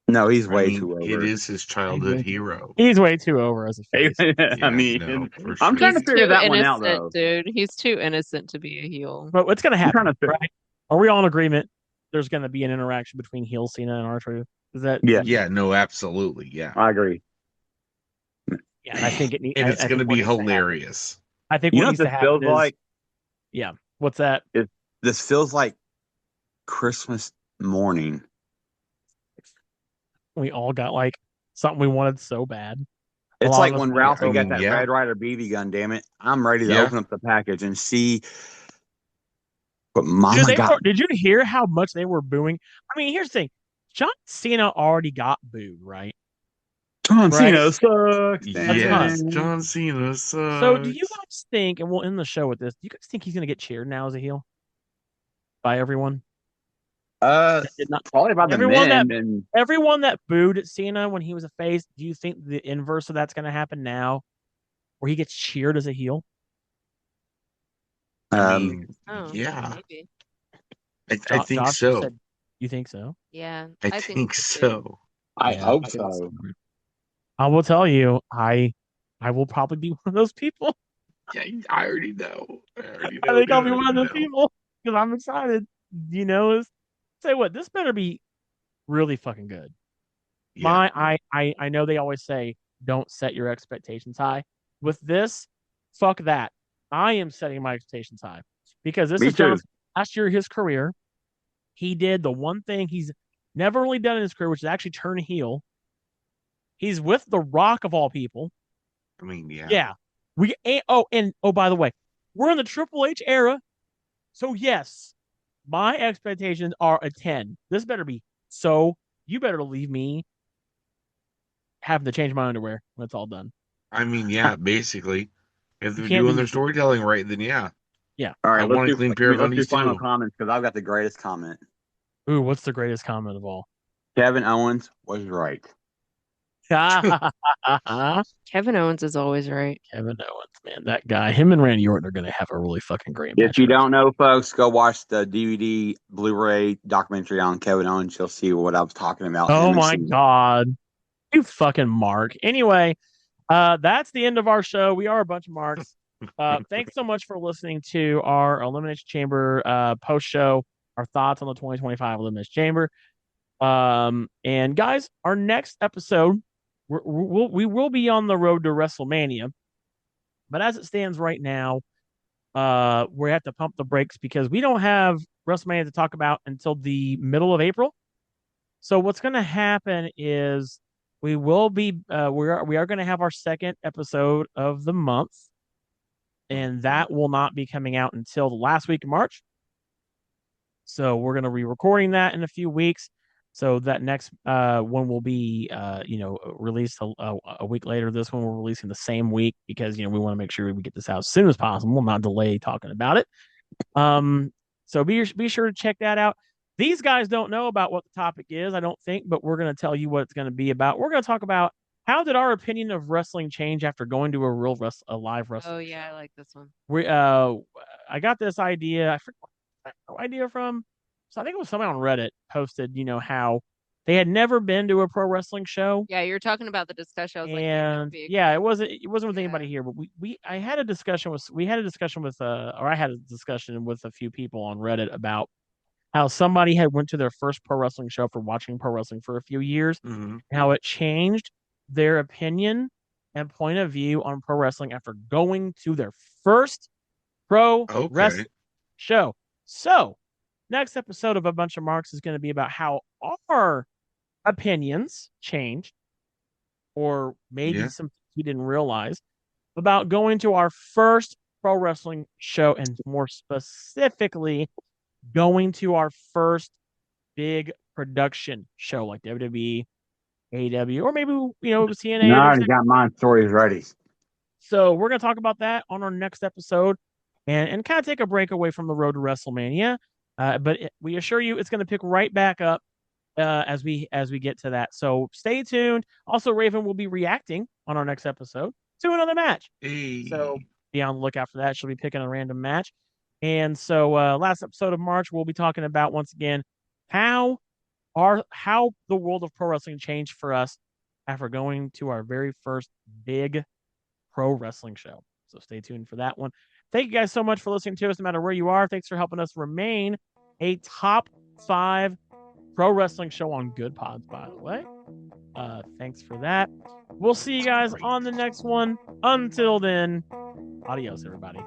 No, he's I way mean, too it over. is his childhood hero. He's way too over as a face. I Yeah, mean, no, for I'm trying sure. to He's figure too that one out, innocent, though. dude. He's too innocent to be a heel. But what's gonna I'm trying happen, to figure. right? Are we all in agreement? There's gonna be an interaction between heel Cena and R-Truth. Is that Yeah, Yeah, no, absolutely. Yeah. I agree. yeah? And I think And it's I going to think what be needs to happen. hilarious. I think You what know what needs to this happen feels is like? yeah. What's that? This feels like Christmas morning. We all got like something we wanted so bad. A It's lot like of us when wanted Ralphie I so got mean, bad. that yeah, Red Ryder BB gun. Damn it! I'm ready to yeah. open up the package and see what Mama Dude, got. did you hear how much they were booing? I mean, here's the thing. John Cena already got booed, right? John Right? Cena sucks. A ton. Yes, John Cena So do you sucks. guys think, and we'll end the show with this, do you guys think he's gonna get cheered now as a heel by everyone? Uh, That did not Probably by the everyone that men, and everyone that booed Cena when he was a face, do you think the inverse of that's gonna happen now? Where he gets cheered as a heel? I um, mean, Oh, yeah, maybe. I think Josh, you so. said you think so? Yeah, I I think think so too. so. I Yeah, hope I think so. so. I will tell you, I will probably be one of those people. Yeah, I already know. I already I know, think I'll dude. I be one of already those know. people because I'm excited. Is say what this better be really fucking good. Yeah, I know they always say don't set your expectations high. With this, fuck that. I am setting my expectations high because this Me is too. John's last year of his career. He did the one thing he's never really done in his career, which is actually turn heel. He's with The Rock of all people. I mean, yeah. Yeah. By the way, we're in the Triple H era. So yes, my expectations are a 10. This better be so you better leave me having to change my underwear when it's all done. I mean, yeah. Basically, if You they're can't doing be their storytelling right, then yeah, yeah. All I right, want a clean pair of let's do undies final too. comments because I've got the greatest comment. Ooh, what's the greatest comment of all? Kevin Owens was right. Kevin Kevin Owens is always right. Owens, man, that guy, him and Randy Orton are gonna have a really fucking great If match you here. don't know, folks, go watch the DVD Blu-ray documentary on Kevin Owens. You'll see what I was talking about. Oh Him and my Cena. god. You fucking mark. Anyway, that's the end of our show. We are a bunch of marks. Thanks so much for listening to our Elimination Chamber post show, our thoughts on the 2025 Elimination Chamber. And guys, our next episode, we will be on the road to WrestleMania, but as it stands right now, we have to pump the brakes because we don't have WrestleMania to talk about until the middle of April. So what's going to happen is we are going to have our second episode of the month, and that will not be coming out until the last week of March. So we're going to be recording that in a few weeks. So that next one will be released a week later. This one we're releasing the same week because we want to make sure we get this out as soon as possible, not delay talking about it. So be sure to check that out. These guys don't know about what the topic is, I don't think, but we're going to tell you what it's going to be about. We're going to talk about how did our opinion of wrestling change after going to a live Oh wrestling yeah, I show. like this one. We I got this idea. I forgot where I got the idea from. so I think it was somebody on Reddit posted, how they had never been to a pro wrestling show. Yeah, you're talking about the discussion. I was like, yeah, that would And be a yeah, great. it wasn't with Yeah. anybody here, but we I had a discussion with we had a discussion with or I had a discussion with a few people on Reddit about how somebody had went to their first pro wrestling show for watching pro wrestling for a few years, Hmm. how it changed their opinion and point of view on pro wrestling after going to their first pro Okay. wrestling show. So, next episode of A Bunch of Marks is going to be about how our opinions changed, or maybe Yeah. some we didn't realize about going to our first pro wrestling show, and more specifically, going to our first big production show like WWE, AEW, or maybe And I TNA or already got my stories ready. So we're gonna talk about that on our next episode, and kind of take a break away from the road to WrestleMania. We assure you it's gonna pick right back up as we get to that. So stay tuned. Also, Raven will be reacting on our next episode to another match. So Hey. be on the lookout for that. She'll be picking a random match. And so last episode of March, we'll be talking about once again how how the world of pro wrestling changed for us after going to our very first big pro wrestling show. So stay tuned for that one. Thank you guys so much for listening to us, no matter where you are. Thanks for helping us remain a top 5 pro wrestling show on Good Pods, by the way. Thanks for that. We'll see you guys Great. on the next one. Until then, adios, everybody.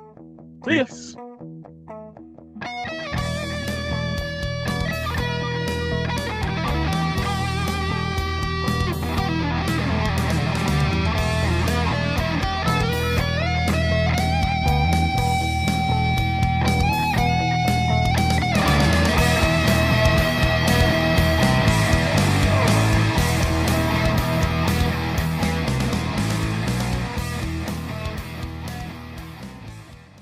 See ya. Peace.